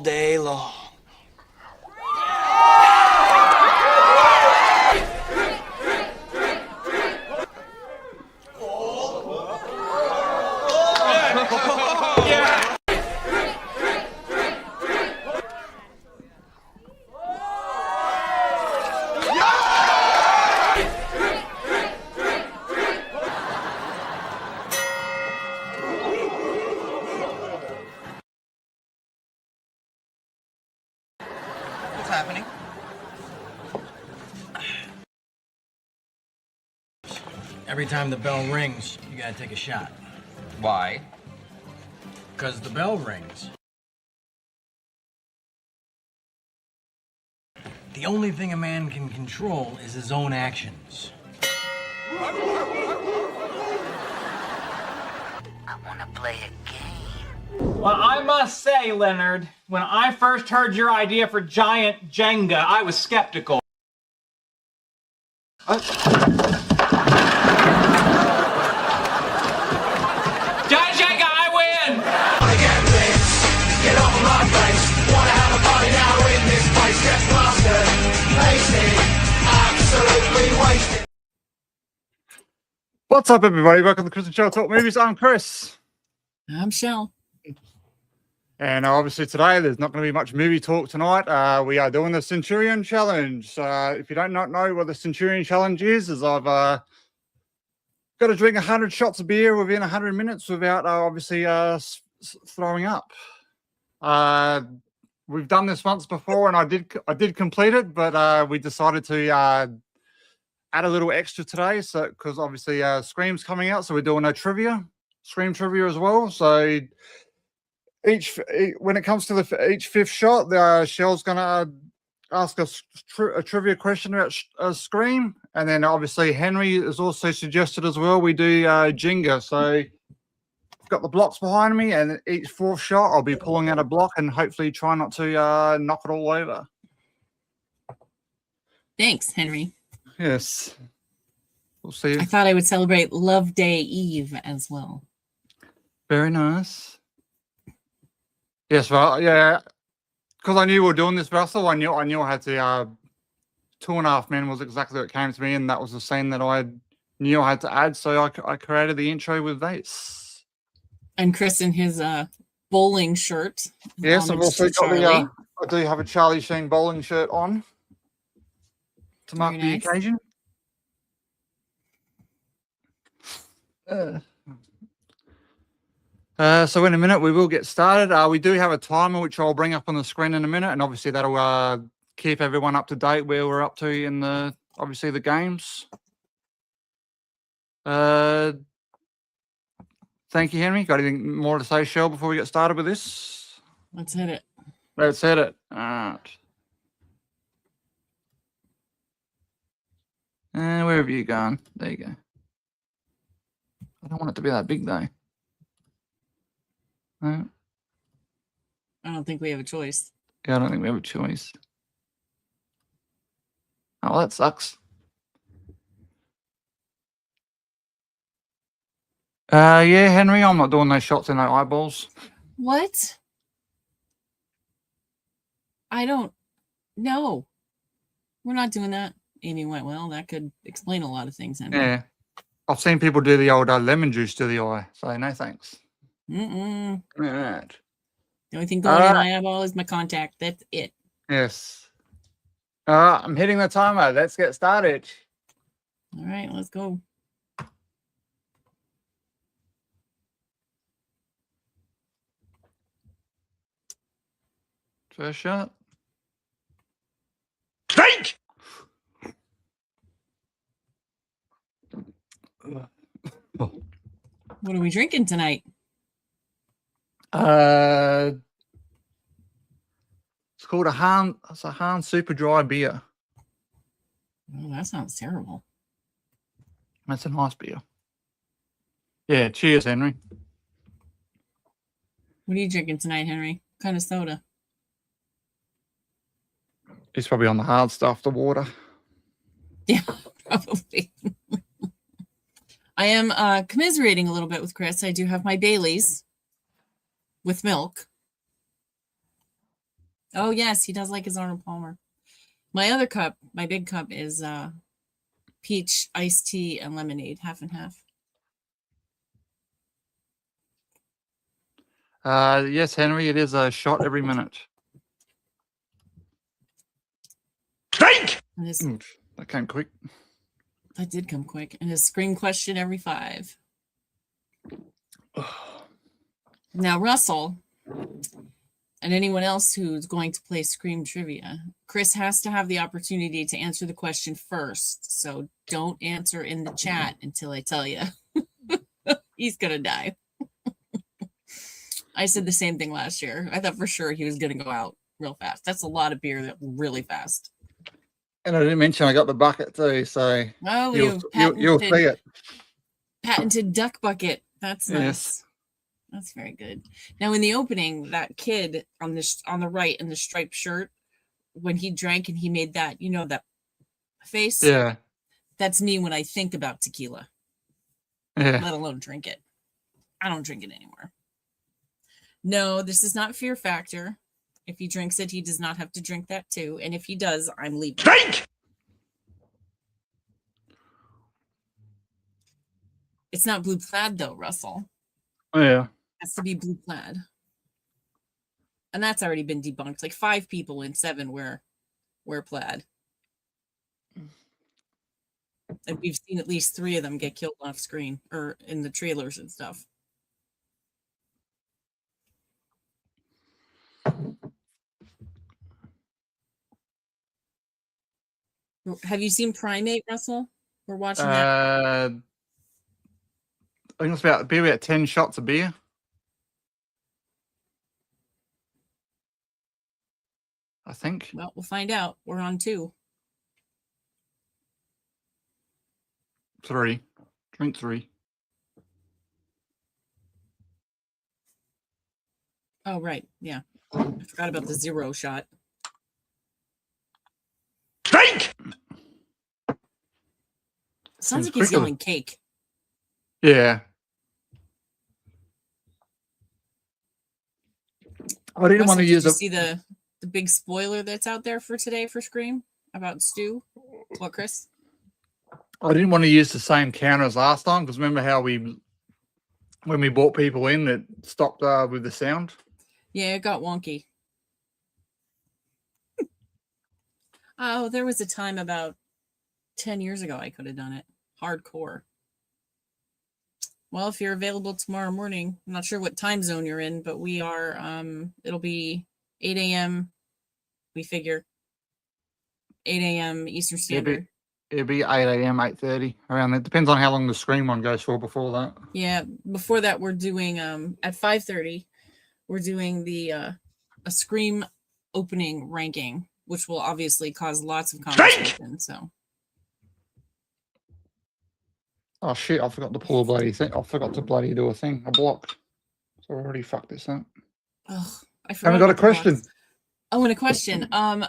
day long. What's happening? Every time the bell rings, you gotta take a shot. Why? Because the bell rings. The only thing a man can control is his own actions. I want to play a game. Well, I must say, Leonard, when I first heard your idea for giant Jenga, I was skeptical. Giant Jenga, I win! Wanna get rich, get off of my face. Wanna have a party now in this place. Get blasted, wasted, absolutely wasted. What's up, everybody? Welcome to Chris and Shell Talk Movies. I'm Chris. I'm Shell. And obviously today there's not going to be much movie talk tonight. We are doing the Centurion Challenge. If you don't not know what the Centurion Challenge is I've got to drink 100 shots of beer within 100 minutes without obviously throwing up. We've done this once before and I did complete it, but we decided to add a little extra today, so because obviously Scream's coming out, so we're doing a Scream trivia as well. So when it comes to each fifth shot, Shell's gonna ask us a trivia question about Scream, and then obviously Henry is also suggested as well. We do Jinga, so I've got the blocks behind me, and each fourth shot I'll be pulling out a block and hopefully try not to knock it all over. Thanks, Henry. Yes, we'll see. I thought I would celebrate Love Day Eve as well. Very nice. Yes, well, yeah, because I knew we were doing this, Russell. I knew I had to. 2.5 Men was exactly what came to me, and that was the scene that I knew I had to add. So I created the intro with this. And Chris in his bowling shirt. Yes, I've also got the. I do have a Charlie Sheen bowling shirt on to mark the occasion. So in a minute we will get started. We do have a timer which I'll bring up on the screen in a minute, and obviously that'll keep everyone up to date where we're up to in the games. Thank you, Henry. Got anything more to say, Shell, before we get started with this? Let's hit it. Let's hit it. All right. Where have you gone? There you go. I don't want it to be that big though. No. I don't think we have a choice. Yeah, I don't think we have a choice. Oh, well, that sucks. Yeah, Henry, I'm not doing those shots in those eyeballs. What? I don't know. We're not doing that. Amy went, well, that could explain a lot of things, Henry. Yeah. I've seen people do the old lemon juice to the eye, so no thanks. Mm-mm. All right. The only thing going in my eyeball is my contact. That's it. Yes. I'm hitting the timer. Let's get started. All right, let's go. First shot. Drink! What are we drinking tonight? It's called a Han Super Dry beer. Oh, that sounds terrible. That's a nice beer. Yeah, cheers, Henry. What are you drinking tonight, Henry? What kind of soda? He's probably on the hard stuff, the water. Yeah, probably. I am commiserating a little bit with Chris. I do have my Baileys with milk. Oh yes, he does like his Arnold Palmer. My other cup, my big cup, is peach iced tea and lemonade, half and half. Yes, Henry, it is a shot every minute. And his, That came quick. that did come quick. And his Scream question every 5. Now, Russell, and anyone else who's going to play Scream Trivia, Chris has to have the opportunity to answer the question first. So don't answer in the chat until I tell you. He's going to die. I said the same thing last year. I thought for sure he was going to go out real fast. That's a lot of beer really fast. And I didn't mention I got the bucket too, so Oh, you'll see it. Patented duck bucket. That's nice. Yes. That's very good. Now, in the opening, that kid on the right in the striped shirt, when he drank and he made that, that face. Yeah. That's me when I think about tequila. Yeah. Let alone drink it. I don't drink it anymore. No, this is not Fear Factor. If he drinks it, he does not have to drink that too. And if he does, I'm leaving. Drink! It's not blue plaid though, Russell. Yeah. It has to be blue plaid. And that's already been debunked. Like 5 people in 7 wear plaid. And we've seen at least 3 of them get killed off screen or in the trailers and stuff. Have you seen Primate, Russell? We're watching that. I think it's about 10 shots of beer. I think. Well, we'll find out. We're on 2. 3. Drink 3. Oh, right. Yeah. I forgot about the 0 shot. Drink! Sounds like he's yelling cake. Yeah. I didn't want to use it. Did you see the big spoiler that's out there for today for Scream about Stu? What, Chris? I didn't want to use the same counter as last time because remember how when we brought people in, it stopped with the sound? Yeah, it got wonky. Oh, there was a time about 10 years ago I could have done it. Hardcore. Well, if you're available tomorrow morning, I'm not sure what time zone you're in, but we are, it'll be 8 a.m. We figure 8 a.m. Eastern Standard. It'll be 8 a.m., 8:30 around that. Depends on how long the Scream one goes for before that. Yeah, before that we're doing at 5:30 we're doing the a Scream opening ranking, which will obviously cause lots of conversation. So. Oh shit! I forgot to pull a bloody thing. I forgot to bloody do a thing. I blocked. So I already fucked this up. Oh, I forgot. Haven't got a question. Oh, and a question.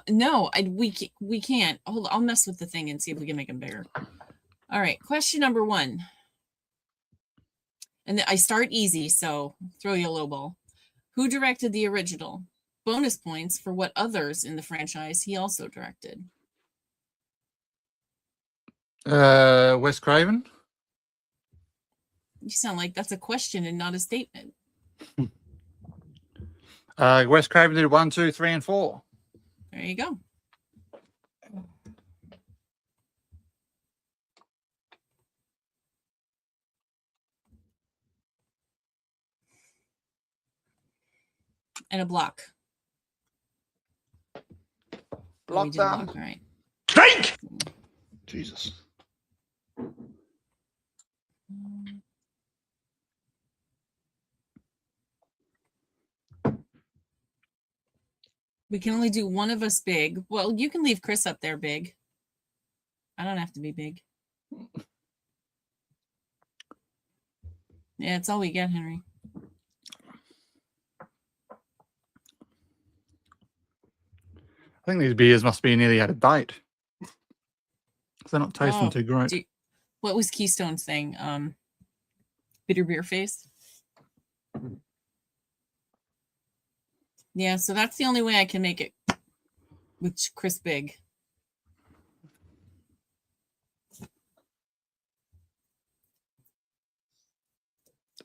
No, we can't. Hold on, I'll mess with the thing and see if we can make them bigger. All right, question number 1. And I start easy, so throw you a low ball. Who directed the original? Bonus points for what others in the franchise he also directed. Wes Craven. You sound like that's a question and not a statement. Wes Craven did 1, 2, 3, and 4. There you go. And a block. Block down. All right. Drink! Jesus. We can only do one of us big. Well, you can leave Chris up there big. I don't have to be big. Yeah, it's all we get, Henry. I think these beers must be nearly out of date. They're not tasting too great. What was Keystone's thing? Bitter beer face. Yeah, so that's the only way I can make it with Chris Big.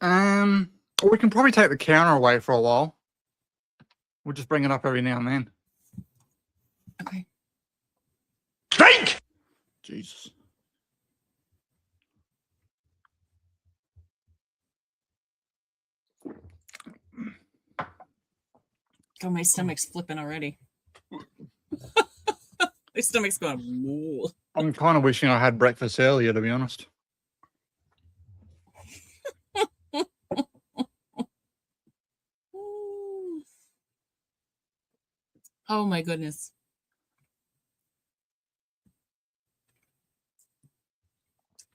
We can probably take the counter away for a while. We'll just bring it up every now and then. Okay. Drink! Jesus. Oh, my stomach's flipping already. My stomach's going. Whoa. I'm kind of wishing I had breakfast earlier, to be honest. Oh my goodness.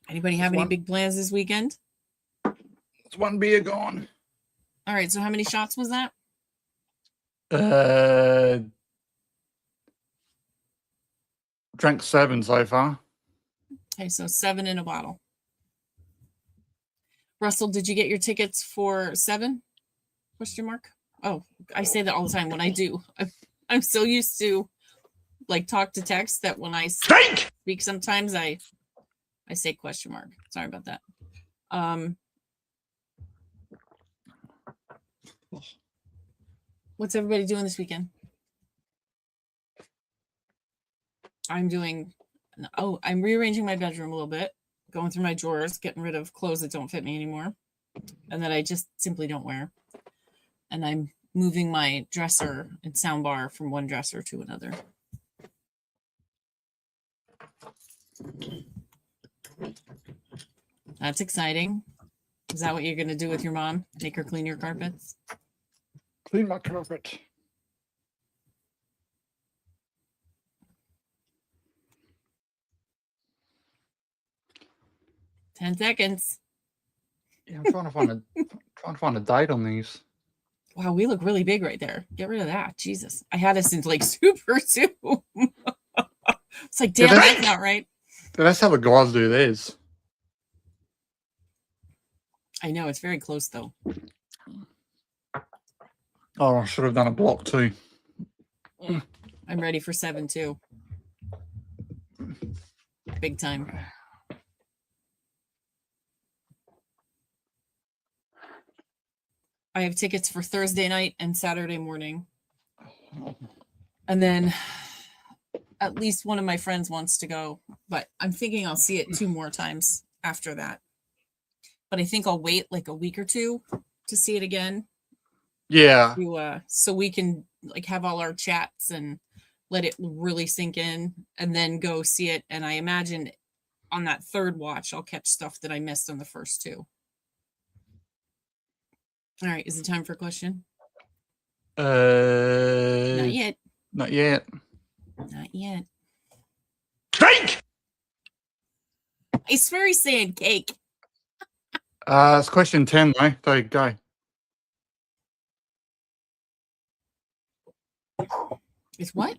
Anybody have any big plans this weekend? It's one beer gone. All right. So how many shots was that? Drank 7 so far. Okay, so 7 in a bottle. Russell, did you get your tickets for 7? Question mark. Oh, I say that all the time when I do. I'm so used to like talk to text that when I speak, sometimes I say question mark. Sorry about that. What's everybody doing this weekend? I'm rearranging my bedroom a little bit, going through my drawers, getting rid of clothes that don't fit me anymore and that I just simply don't wear. And I'm moving my dresser and soundbar from one dresser to another. That's exciting. Is that what you're going to do with your mom? Make her clean your carpets? Clean my carpet. Ten seconds. Yeah, I'm trying to find a date on these. Wow, we look really big right there. Get rid of that. Jesus. I had us in like super zoom. It's like, damn, that's not right. That's how the guys do theirs. I know, it's very close though. Oh, I should have done a block too. I'm ready for 7 too. Big time. I have tickets for Thursday night and Saturday morning. And then at least one of my friends wants to go, but I'm thinking I'll see it 2 more times after that. But I think I'll wait like a week or 2 to see it again. Yeah. So we can like have all our chats and let it really sink in and then go see it. And I imagine on that 3rd watch, I'll catch stuff that I missed on the first 2. All right. Is it time for a question? Not yet. Not yet. Not yet. Drink! I swear he's saying cake. It's question 10 though. There you go. It's what?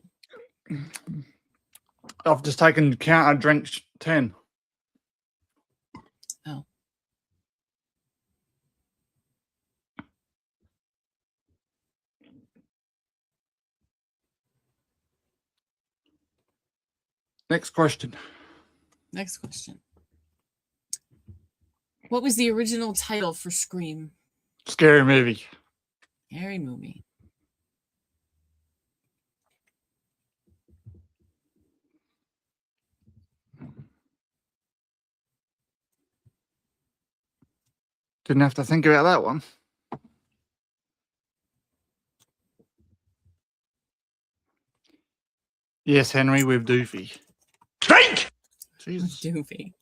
I've just taken count. I drank 10. Oh. Next question. Next question. What was the original title for Scream? Scary movie. Scary movie. Didn't have to think about that one. Yes, Henry, with Doofy. Drink! Jesus. Doofy.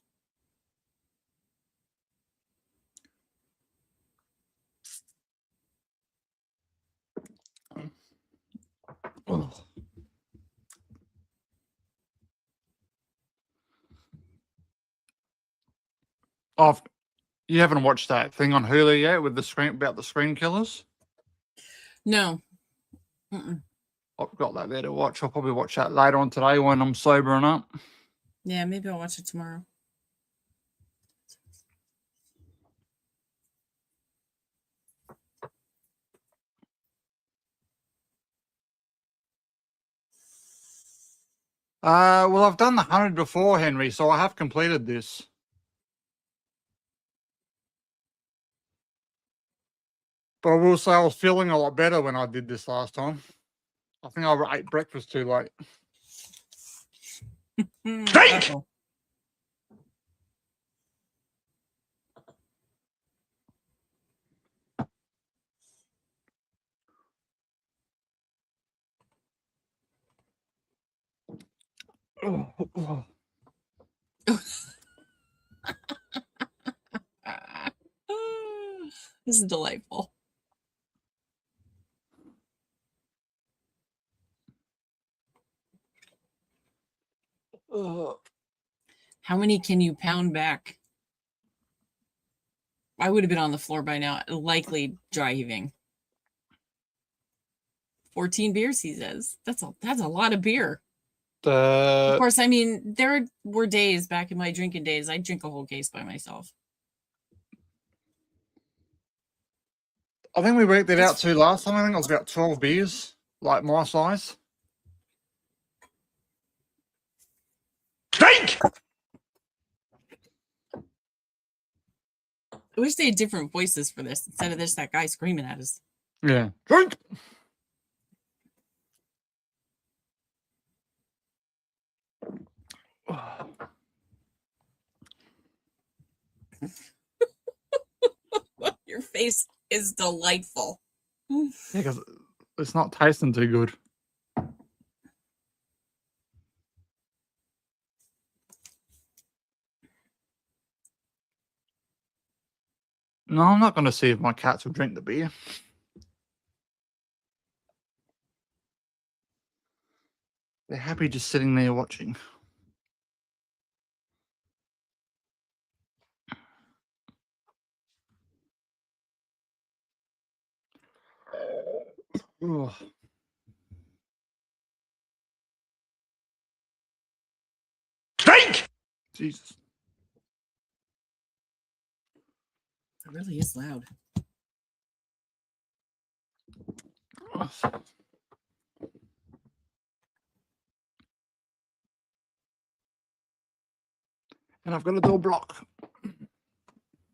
Oh. You haven't watched that thing on Hulu yet with the screen about the screen killers? No. Mm-mm. I've got that there to watch. I'll probably watch that later on today when I'm sobering up. Yeah, maybe I'll watch it tomorrow. Well, I've done the 100 before, Henry, so I have completed this. But I will say I was feeling a lot better when I did this last time. I think I ate breakfast too late. Uh-oh. This is delightful. How many can you pound back? I would have been on the floor by now, likely dry heaving. 14 beers, he says. That's a lot of beer. Of course, I mean, there were days back in my drinking days, I'd drink a whole case by myself. I think we worked it out too last time. I think it was about 12 beers, like my size. Drink! I wish they had different voices for this instead of that guy screaming at us. Yeah. Drink! Your face is delightful. Yeah, because it's not tasting too good. No, I'm not going to see if my cats will drink the beer. They're happy just sitting there watching. Ugh. Drink! Jesus. It really is loud. And I've got a door block.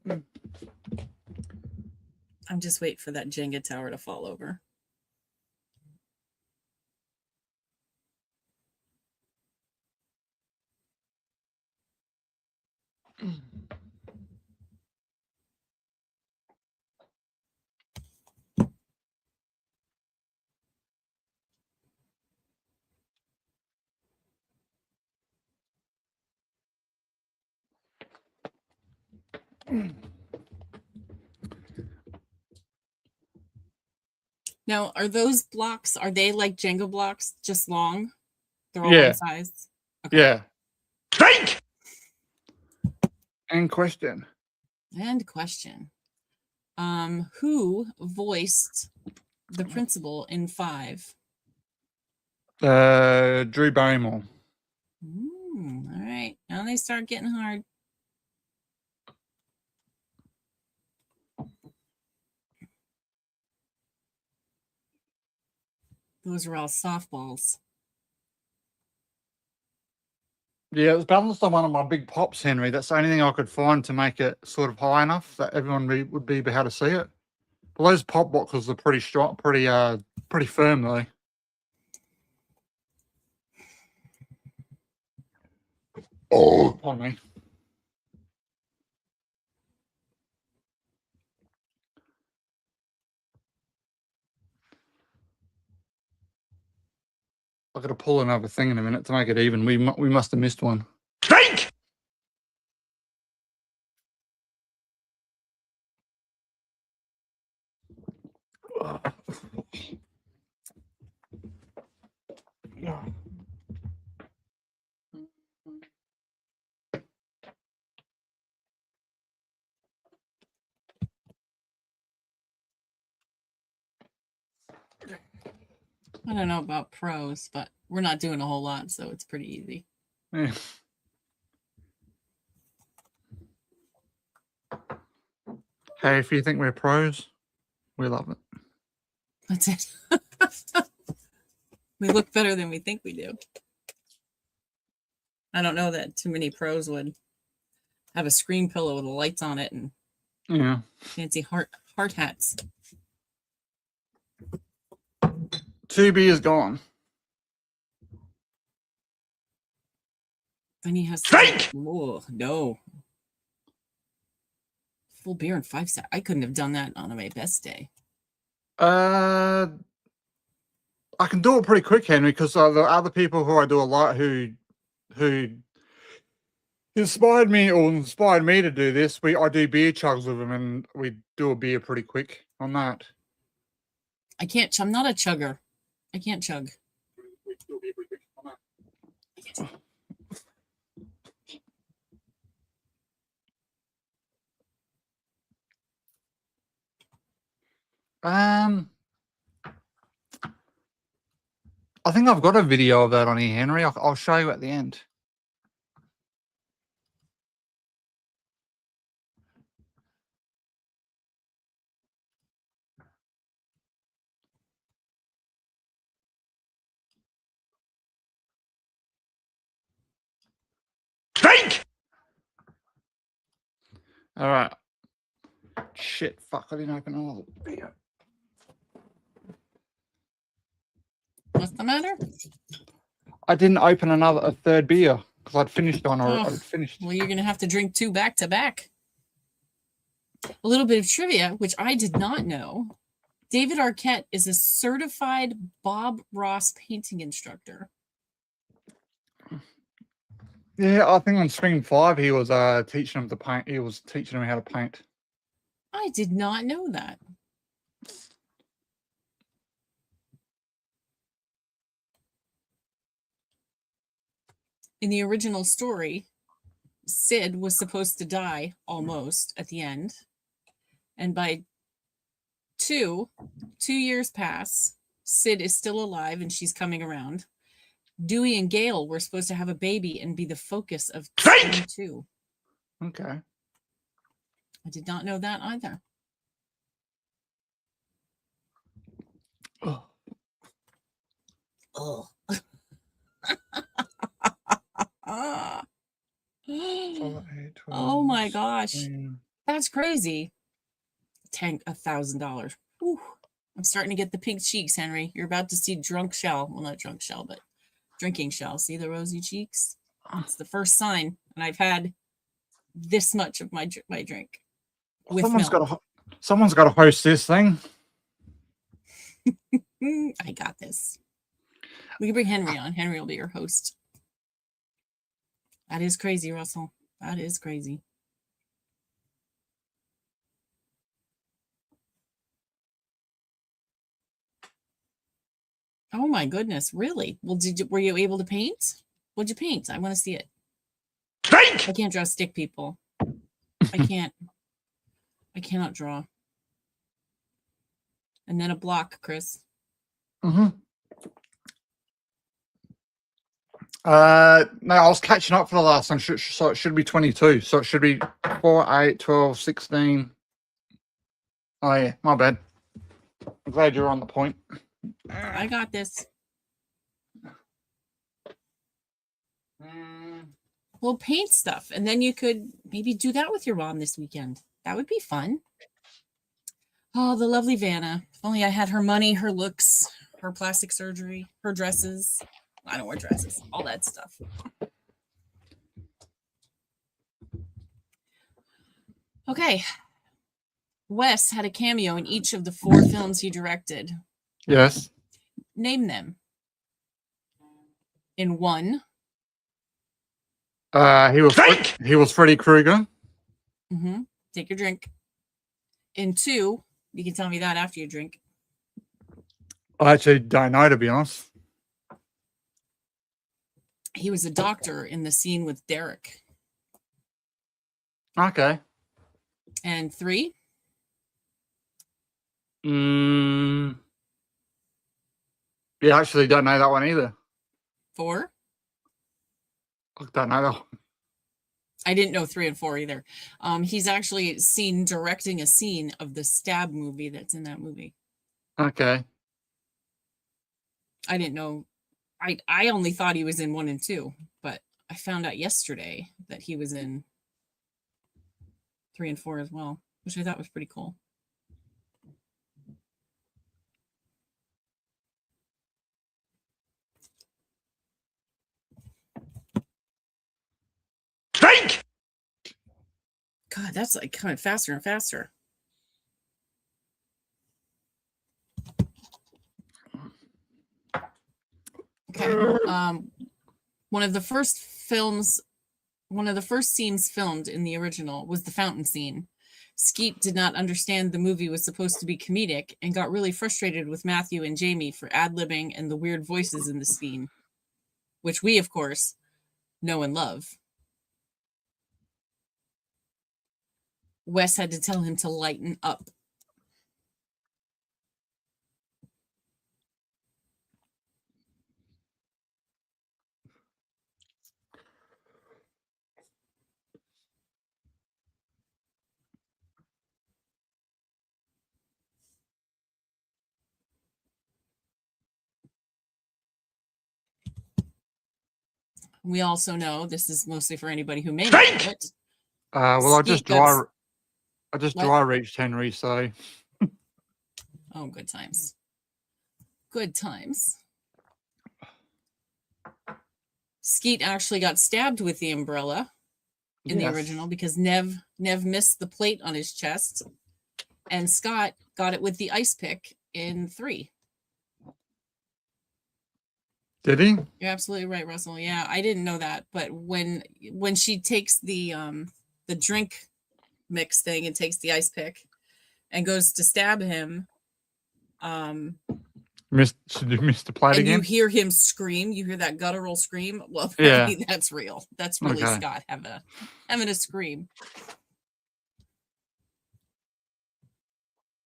I'm just waiting for that Jenga tower to fall over. Now, are those blocks, are they like Jenga blocks, just long? They're all one size? Okay. Yeah. Drink! And question. And question. Who voiced the principal in 5? Drew Barrymore. All right. Now they start getting hard. Those are all softballs. Yeah, it was balanced on one of my big pops, Henry. That's the only thing I could find to make it sort of high enough that everyone would be able to see it. But those pop boxes are pretty strong, pretty firm though. Oh, pardon me. I've got to pull another thing in a minute to make it even. We must have missed one. Drink! I don't know about pros, but we're not doing a whole lot, so it's pretty easy. Yeah. Hey, if you think we're pros, we love it. That's it. We look better than we think we do. I don't know that too many pros would have a screen pillow with the lights on it and Yeah. fancy heart hats. 2 beers gone. Then he has to. Drink! Oh, no. Full beer in 5 seconds. I couldn't have done that on my best day. I can do it pretty quick, Henry, because the other people who I do a lot who inspired me to do this. I do beer chugs with them, and we do a beer pretty quick on that. I can't. I'm not a chugger. I can't chug. I think I've got a video of that on here, Henry. I'll show you at the end. Drink! All right. Shit, fuck! I didn't open all the beer. What's the matter? I didn't open a third beer because I'd finished one or Oh, I'd finished. Well, you're going to have to drink 2 back to back. A little bit of trivia, which I did not know. David Arquette is a certified Bob Ross painting instructor. Yeah, I think on Screen 5 he was teaching him to paint. He was teaching him how to paint. I did not know that. In the original story, Sid was supposed to die almost at the end. And by 2 years pass, Sid is still alive and she's coming around. Dewey and Gail were supposed to have a baby and be the focus of season 2. Okay. I did not know that either. Oh. Oh. Oh my gosh. That's crazy. $1,000. Whew. I'm starting to get the pink cheeks, Henry. You're about to see drunk Shell. Well, not drunk Shell, but drinking Shell. See the rosy cheeks? It's the first sign. And I've had this much of my drink. With Someone's got to host this thing. I got this. We can bring Henry on. Henry will be your host. That is crazy, Russell. That is crazy. Oh my goodness, really? Well, were you able to paint? What'd you paint? I want to see it. Drink! I can't draw stick people. I can't. I cannot draw. And then a block, Chris. Mm-hmm. No, I was catching up for the last one, so it should be 22. So it should be 4, 8, 12, 16. Oh, yeah, my bad. I'm glad you're on the point. I got this. Well, paint stuff. And then you could maybe do that with your mom this weekend. That would be fun. Oh, the lovely Vanna. If only I had her money, her looks, her plastic surgery, her dresses. I don't wear dresses, all that stuff. Okay. Wes had a cameo in each of the 4 films he directed. Yes. Name them. In 1. He was Freddy Krueger. Mm-hmm. Take your drink. In 2, you can tell me that after you drink. I actually don't know, to be honest. He was a doctor in the scene with Derek. Okay. And 3? Yeah, I actually don't know that one either. 4? I don't know that one. I didn't know 3 and 4 either. He's actually seen directing a scene of the Stab movie that's in that movie. Okay. I didn't know. I only thought he was in 1 and 2, but I found out yesterday that he was in 3 and 4 as well, which I thought was pretty cool. Drink! God, that's like coming faster and faster. Okay. One of the first scenes filmed in the original was the fountain scene. Skeet did not understand the movie was supposed to be comedic and got really frustrated with Matthew and Jamie for ad-libbing and the weird voices in the scene, which we, of course, know and love. Wes had to tell him to lighten up. We also know, this is mostly for anybody who may know it. Well, I just dry What? reached Henry, so Oh, good times. Good times. Skeet actually got stabbed with the umbrella in the original because Nev missed the plate on his chest, and Scott got it with the ice pick in 3. Did he? You're absolutely right, Russell. Yeah, I didn't know that, but when she takes the drink mix thing and takes the ice pick and goes to stab him, Should you miss the plate and again? you hear him scream, you hear that guttural scream. Well, apparently that's real. That's really Okay. Scott having a scream.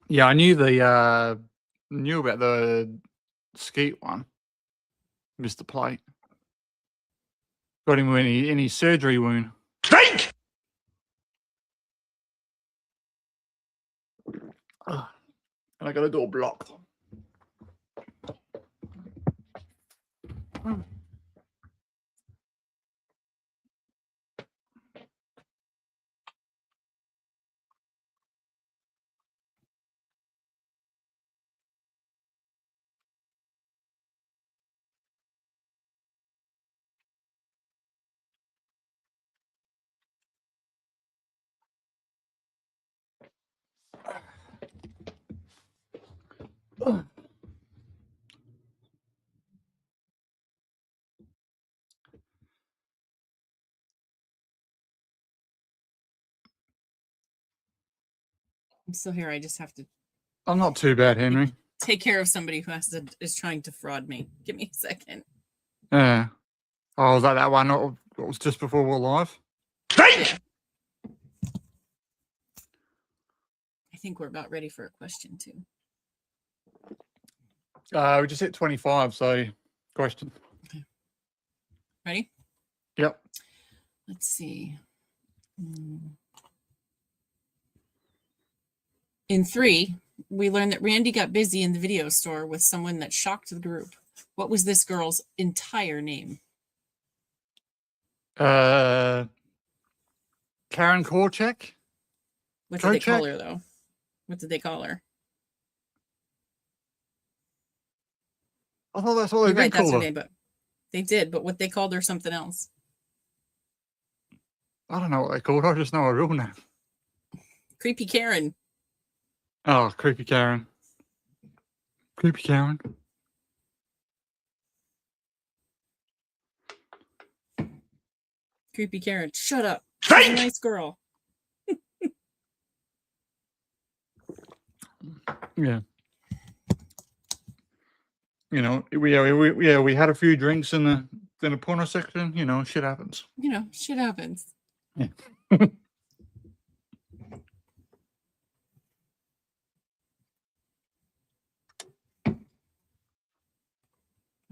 Yeah, I knew knew about the Skeet one. Missed the plate. Got him in his surgery wound. Drink! And I got a door blocked. I'm still here. I just have to I'm not too bad, Henry. take care of somebody who is trying to fraud me. Give me a second. Yeah. Oh, was that one? What was just before we're live? Drink! Yeah. I think we're about ready for a question too. We just hit 25, so question. Okay. Ready? Yep. Let's see. In 3, we learned that Randy got busy in the video store with someone that shocked the group. What was this girl's entire name? Karen Korchak? What did they call Korchak? her, though? What did they call her? I thought that's what they You're right, did that's call her her. name, but they did. But what they called her something else. I don't know what they called her. I just know her real name. Creepy Karen. Oh, Creepy Karen. Creepy Karen. Creepy Karen. Shut up. She's a Drink! nice girl. Yeah. You know, we had a few drinks in the porno section. You know, shit happens. You know, shit happens. Yeah. What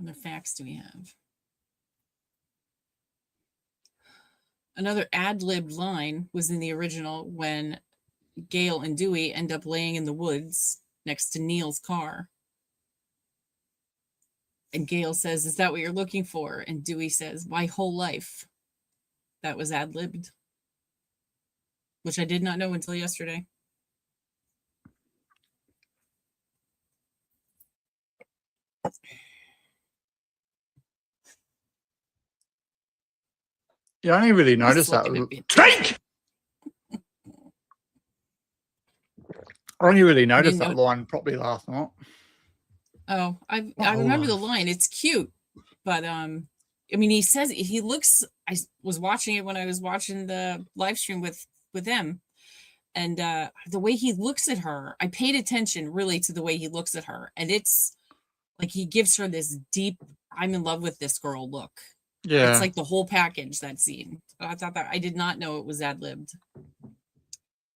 other facts do we have? Another ad-libbed line was in the original when Gail and Dewey end up laying in the woods next to Neil's car. And Gail says, "Is that what you're looking for?" And Dewey says, "My whole life." that was ad-libbed, which I did not know until yesterday. Yeah, I didn't really Just notice that. looking at me. Drink! I only really noticed didn't that know- line probably last night. Oh, I remember the line. It's cute, but I mean, he looks. I was watching it when I was watching the live stream with him, and the way he looks at her, I paid attention really to the way he looks at her, and it's like he gives her this deep "I'm in love with this girl" look. Yeah. It's like the whole package, that scene. I thought that, I did not know it was ad-libbed.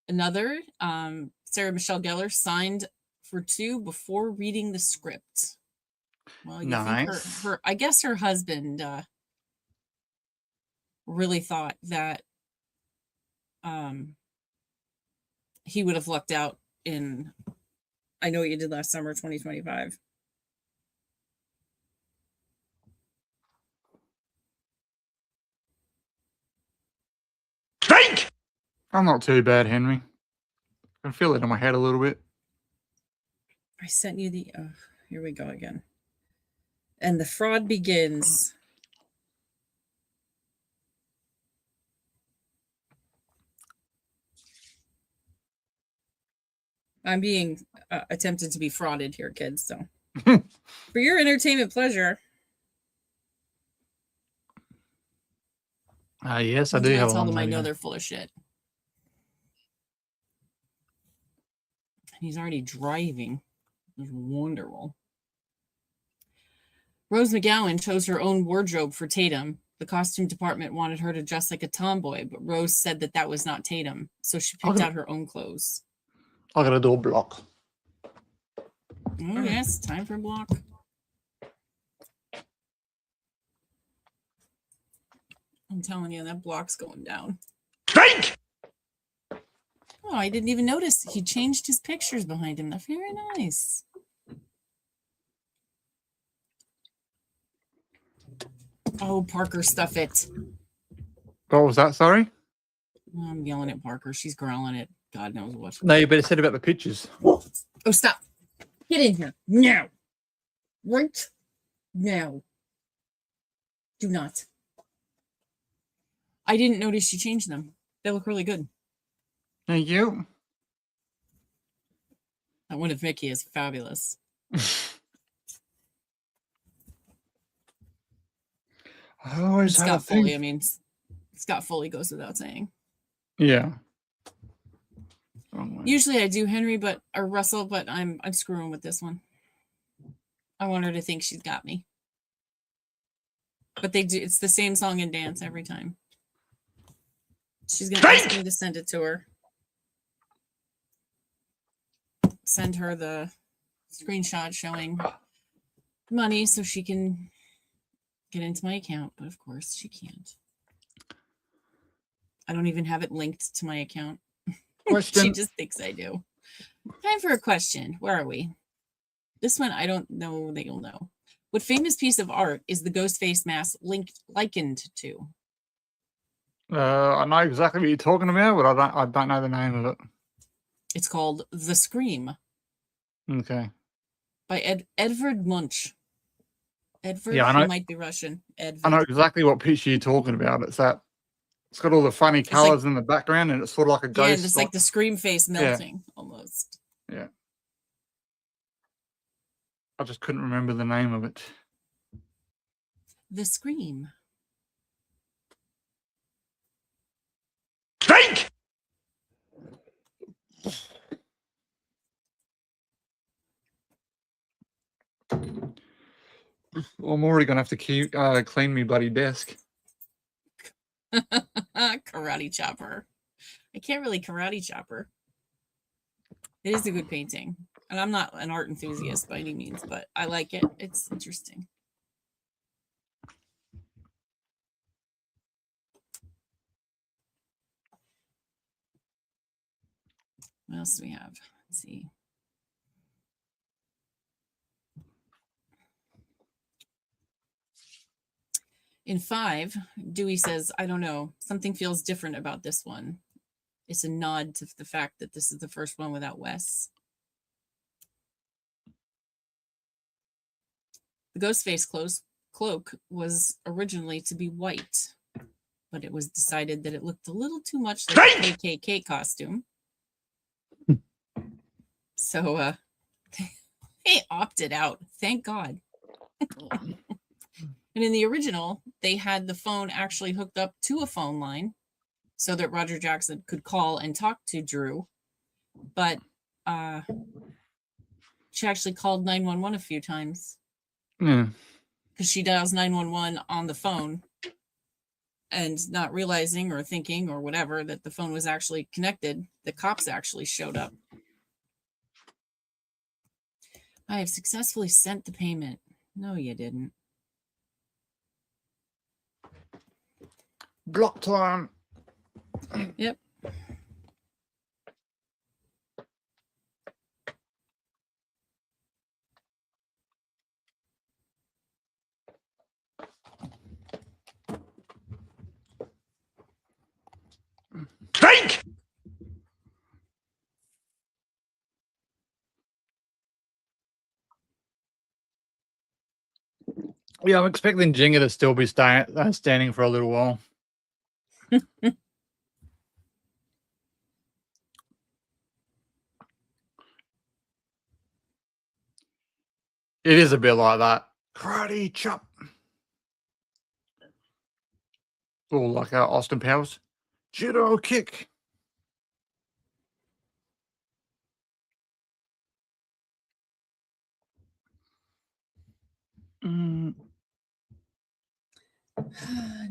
Another, Sarah Michelle Gellar signed for 2 before reading the script. Well, you think Nice. her I guess her husband really thought that he would have lucked out in I Know What You Did Last Summer 2025. Drink! I'm not too bad, Henry. I can feel it in my head a little bit. I sent you the here we go again. And the fraud begins. I'm being attempted to be frauded here, kids. So, for your entertainment pleasure. Yes, I do I have tell one. them I know video. they're full of shit. He's already driving. It's wonderful. Rose McGowan chose her own wardrobe for Tatum. The costume department wanted her to dress like a tomboy, but Rose said that that was not Tatum, so she picked out her own clothes. I gotta do a block. Oh, yes, time for a block. I'm telling you, that block's going down. Drink! Oh, I didn't even notice. He changed his pictures behind him. They're very nice. Oh, Parker, stuff it. What was that, sorry? I'm yelling at Parker. She's growling at God knows what. No, you better said about the pictures. Oh, stop. Get in here. Now. Right now. Do not. I didn't notice she changed them. They look really good. Thank you. That one of Vicky is fabulous. I always have Scott a thing. Foley, I mean, Scott Foley goes without saying. Yeah. Usually I do Henry, or Russell, but I'm screwing with this one. I want her to think she's got me. But they do. It's the same song and dance every time. She's gonna ask me to send it to her. Send her the screenshot showing money so she can get into my account, but of course she can't. I don't even have it linked to my account. Question. She just thinks I do. Time for a question. Where are we? This one I don't know that you'll know. What famous piece of art is the ghost face mask likened to? I know exactly what you're talking about, but I don't know the name of it. It's called The Scream Okay. by Edvard Munch. Edvard, Yeah, I know. he might be Russian. Edvard. I know exactly what picture you're talking about. It's got all the funny colors in the background, and it's sort of like a ghost. Yeah, and it's like the Scream face melting almost. Yeah. I just couldn't remember the name of it. The Scream. Drink! Well, I'm already going to have to clean me bloody desk. Karate chopper. I can't really karate chopper. It is a good painting. And I'm not an art enthusiast by any means, but I like it. It's interesting. What else do we have? Let's see. In 5, Dewey says, I don't know, something feels different about this one. It's a nod to the fact that this is the first one without Wes. The Ghostface cloak was originally to be white, but it was decided that it looked a little too much like a KKK costume. So they opted out. Thank God. And in the original, they had the phone actually hooked up to a phone line so that Roger Jackson could call and talk to Drew. But she actually called 911 a few times. Yeah. Because she dials 911 on the phone and not realizing or thinking or whatever that the phone was actually connected. The cops actually showed up. I have successfully sent the payment. No, you didn't. Block time. Yep. Drink! Yeah, I'm expecting Jinga to still be standing for a little while. It is a bit like that. Karate chop. Or like Austin Powers. Judo kick.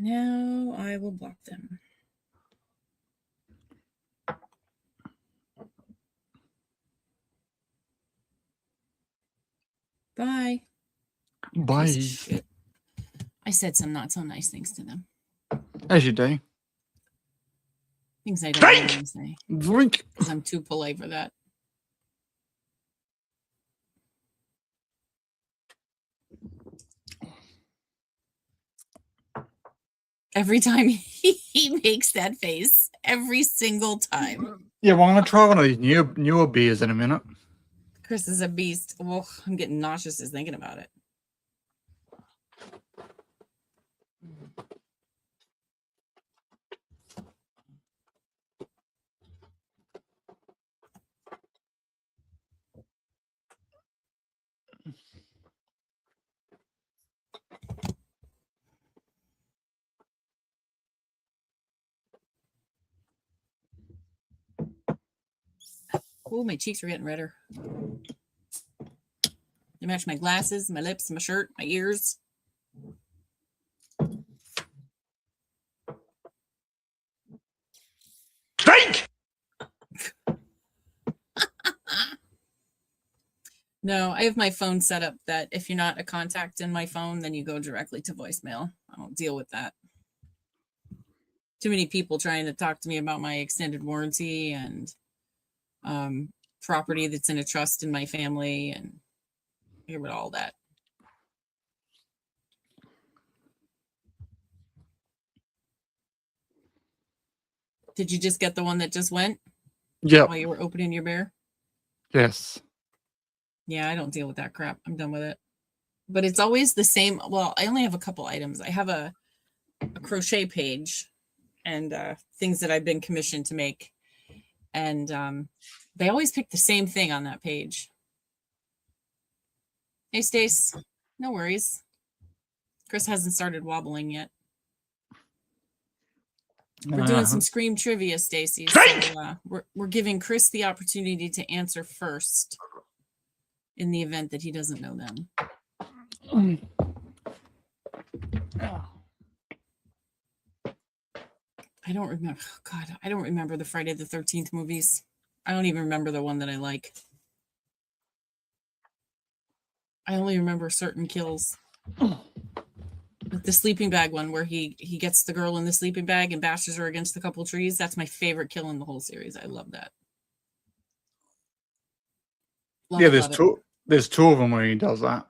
Now I will block them. Bye. Bye. Piece of shit. I said some not so nice things to them. As you do. Things I don't want to say. Drink. Because I'm too polite for that. Every time he makes that face. Every single time. Yeah, well, I'm going to try one of these newer beers in a minute. Chris is a beast. Oh, I'm getting nauseous just thinking about it. Oh, my cheeks are getting redder. They match my glasses, my lips, my shirt, my ears. Drink! No, I have my phone set up that if you're not a contact in my phone, then you go directly to voicemail. I don't deal with that. Too many people trying to talk to me about my extended warranty and property that's in a trust in my family and I hear about all that. Did you just get the one that just went? Yep. While you were opening your bear? Yes. Yeah, I don't deal with that crap. I'm done with it. But it's always the same. Well, I only have a couple items. I have a crochet page and things that I've been commissioned to make. And they always pick the same thing on that page. Hey, Stace. No worries. Chris hasn't started wobbling yet. We're doing some Scream trivia, Stacy. So, we're giving Chris the opportunity to answer first in the event that he doesn't know them. I don't remember. Oh God, I don't remember the Friday the 13th movies. I don't even remember the one that I like. I only remember certain kills. The sleeping bag one where he gets the girl in the sleeping bag and bashes her against a couple trees. That's my favorite kill in the whole series. I love that. Yeah, there's two. There's two of them where he does that.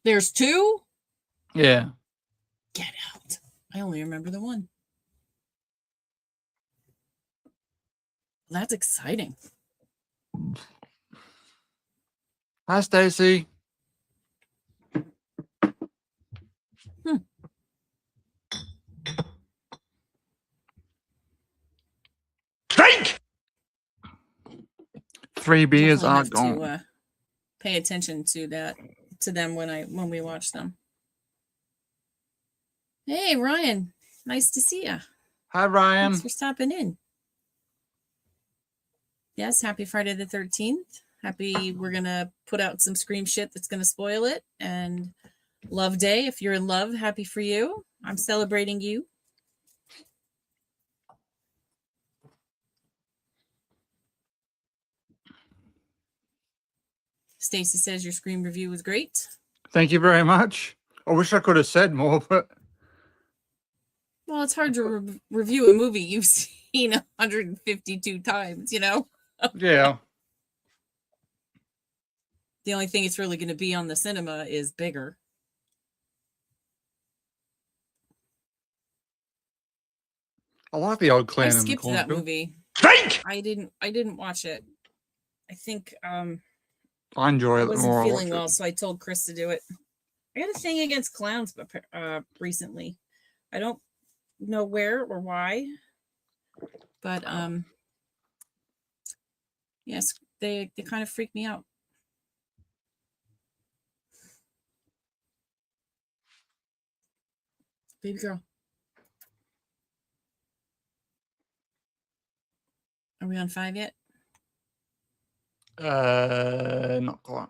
There's two? Yeah. Get out. I only remember the one. That's exciting. Hi, Stacy. Drink! 3 beers Definitely are have gone. to pay attention to them when we watch them. Hey, Ryan. Nice to see you. Hi, Ryan. Thanks for stopping in. Yes, happy Friday the 13th. Happy we're going to put out some Scream shit that's going to spoil it. And Love Day. If you're in love, happy for you. I'm celebrating you. Stacy says your Scream review was great. Thank you very much. I wish I could have said more, but Well, it's hard to review a movie you've seen 152 times, you know? yeah. The only thing it's really going to be on the cinema is bigger. I like the old I clan in the skipped that cornfield. movie. Drink! I didn't watch it. I think I enjoy I it the wasn't more I feeling watch well, it. so I told Chris to do it. I got a thing against clowns, but recently, I don't know where or why, but yes, they kind of freak me out. Baby girl, are we on 5 yet? Not quite.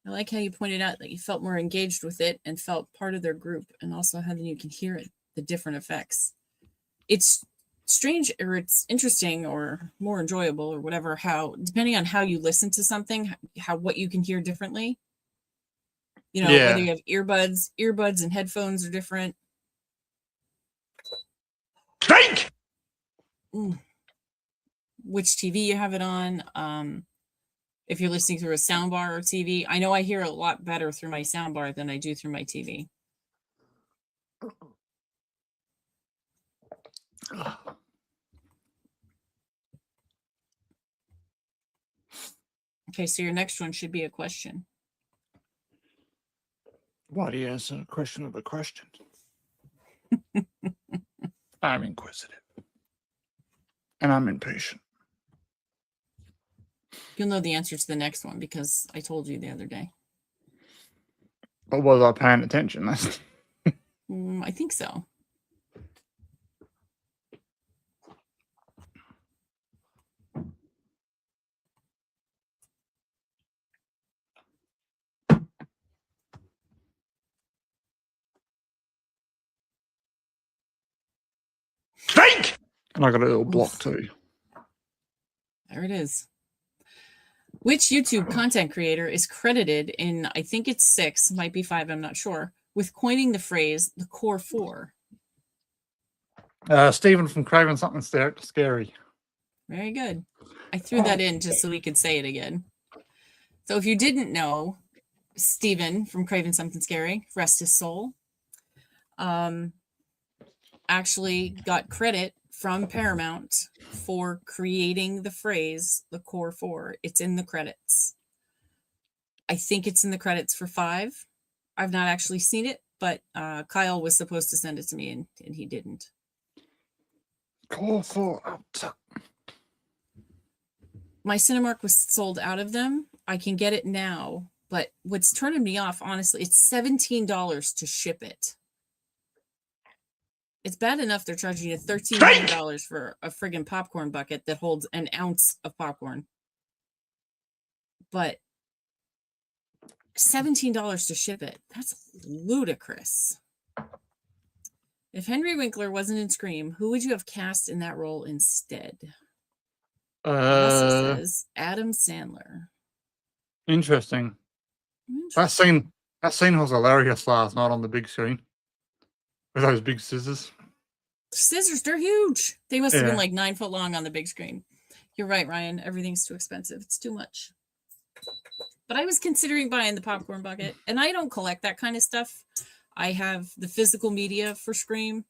I like how you pointed out that you felt more engaged with it and felt part of their group, and also how then you can hear it, the different effects. It's strange, or it's interesting, or more enjoyable, or whatever, how depending on how you listen to something, how what you can hear differently. You know, whether you have earbuds and headphones are different. Drink! Which TV you have it on. If you're listening through a soundbar or TV, I know I hear a lot better through my soundbar than I do through my TV. Okay, so your next one should be a question. Why do you ask a question of a question? I'm inquisitive. And I'm impatient. You'll know the answer to the next one because I told you the other day. But was I paying attention? I think so. Drink! And I got a little block too. There it is. Which YouTube content creator is credited in, I think it's 6, might be 5, I'm not sure, with coining the phrase the core 4? Stephen from Craven Something Scary. Very good. I threw that in just so we could say it again. So if you didn't know, Stephen from Craven Something Scary, rest his soul, actually got credit from Paramount for creating the phrase the core 4. It's in the credits. I think it's in the credits for 5. I've not actually seen it, but Kyle was supposed to send it to me and he didn't. Core 4 up top. My Cinemark was sold out of them. I can get it now, but what's turning me off, honestly, it's $17 to ship it. It's bad enough they're charging you $13 for a friggin' popcorn bucket that holds an ounce of popcorn. But $17 to ship it, that's ludicrous. If Henry Winkler wasn't in Scream, who would you have cast in that role instead? Russell says Adam Sandler. Interesting. That scene was hilarious last night on the big screen. With those big scissors. Scissors, they're huge. They must have been Yeah. like 9 foot long on the big screen. You're right, Ryan. Everything's too expensive. It's too much. But I was considering buying the popcorn bucket, and I don't collect that kind of stuff. I have the physical media for Scream.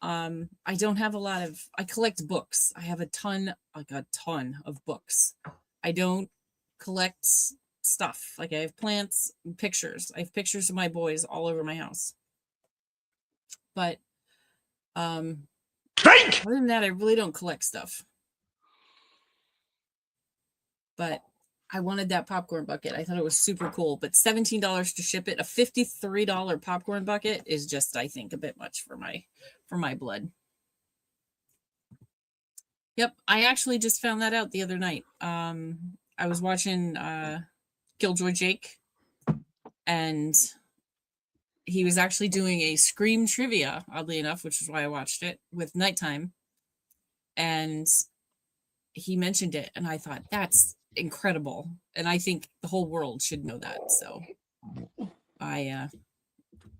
I don't have a lot of. I collect books. I have a ton of books. I don't collect stuff. Like I have plants and pictures. I have pictures of my boys all over my house. But Think! other than that, I really don't collect stuff. But I wanted that popcorn bucket. I thought it was super cool. But $17 to ship it, a $53 popcorn bucket is just, I think, a bit much for my blood. Yep, I actually just found that out the other night. I was watching Killjoy Jake, and he was actually doing a Scream trivia, oddly enough, which is why I watched it, with Nighttime. And he mentioned it, and I thought, that's incredible. And I think the whole world should know that. So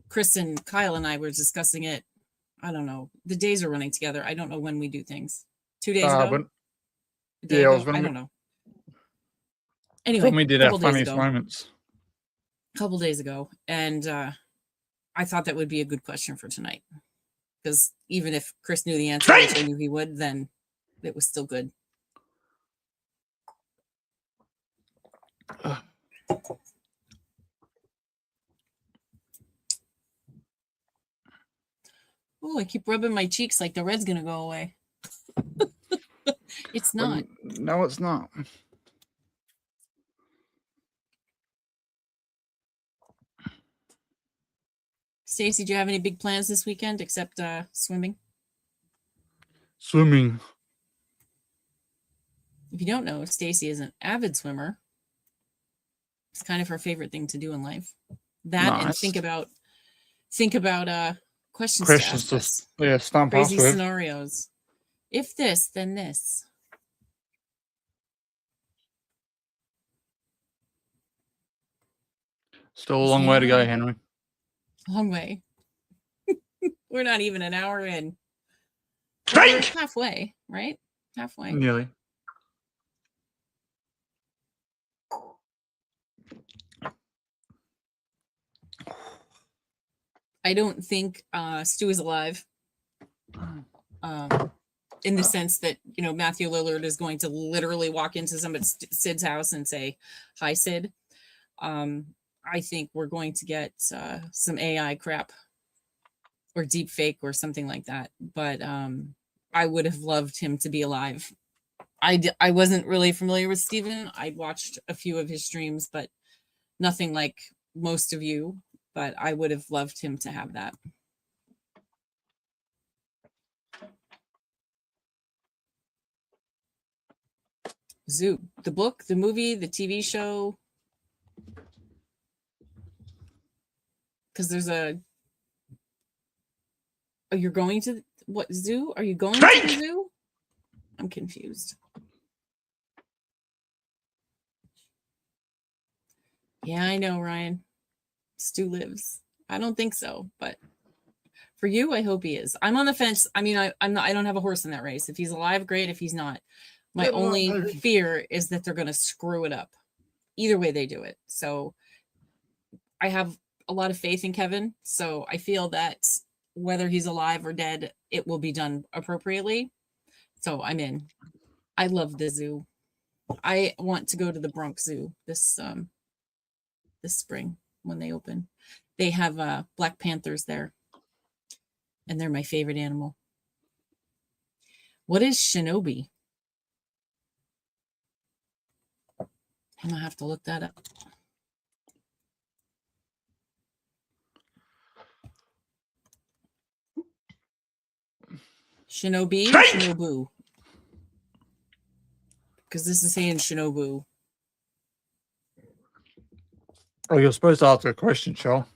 Chris and Kyle and I were discussing it. I don't know. The days are running together. I don't know when we do things. 2 days ago? Yeah, I was I don't know. Anyway, when we did our funniest moments. A couple days ago. And I thought that would be a good question for tonight. Because even if Chris knew the answer, which I knew he would, then it was still good. Oh, I keep rubbing my cheeks like the red's gonna go away. It's not. No, it's not. Stacy, do you have any big plans this weekend except swimming? Swimming. If you don't know, Stacy is an avid swimmer. It's kind of her favorite thing to do in life. That and think about questions to ask us. Yeah, stump us Crazy with. scenarios. If this, then this. Still a long way to go, Henry. Long way. We're not even an hour in. Think! We're halfway, right? Halfway. Nearly. I don't think Stu is alive. In the sense that, Matthew Lillard is going to literally walk into Sid's house and say, "Hi, Sid." I think we're going to get some AI crap or deep fake or something like that. But I would have loved him to be alive. I wasn't really familiar with Steven. I watched a few of his streams, but nothing like most of you. But I would have loved him to have that. Zoo, the book, the movie, the TV show. Because there's a... Oh, you're going to... What, zoo? Are you going to the zoo? I'm confused. Yeah, I know, Ryan. Stu lives. I don't think so, but for you, I hope he is. I'm on the fence. I mean, I don't have a horse in that race. If he's alive, great. If he's not, my only fear is that they're going to screw it up. Either way they do it. So I have a lot of faith in Kevin. So I feel that whether he's alive or dead, it will be done appropriately. So I'm in. I love the zoo. I want to go to the Bronx Zoo this spring when they open. They have Black Panthers there, and they're my favorite animal. What is shinobi? I'm gonna have to look that up. Shinobi or Shinobu? Because this is saying Shinobu. Oh, you're supposed to ask a question, Cheryl.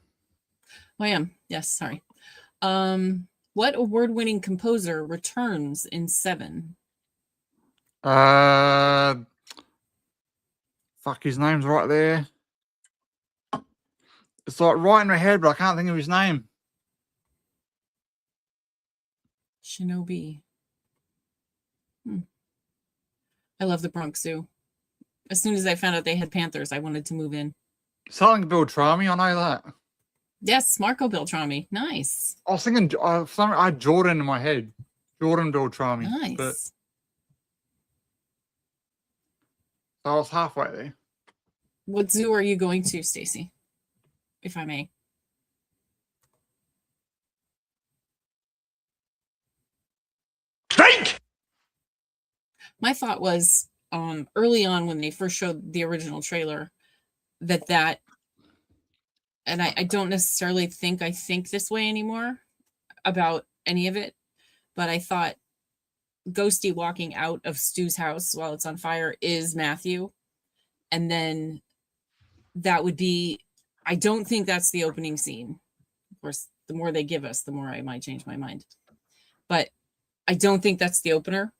I am. Yes, sorry. What award-winning composer returns in 7? Fuck, his name's right there. It's like right in my head, but I can't think of his name. Shinobi. I love the Bronx Zoo. As soon as I found out they had panthers, I wanted to move in. Something Bill Trami, I know that. Yes, Marco Beltrami. Nice. I was thinking, I had Jordan in my head. Jordan Beltrami. Nice. But I was halfway there. What zoo are you going to, Stacy? If I may. Think! My thought was early on when they first showed the original trailer that and I don't necessarily think this way anymore about any of it, but I thought Ghosty walking out of Stu's house while it's on fire is Matthew. And then that would be, I don't think that's the opening scene. Of course, the more they give us, the more I might change my mind. But I don't think that's the opener.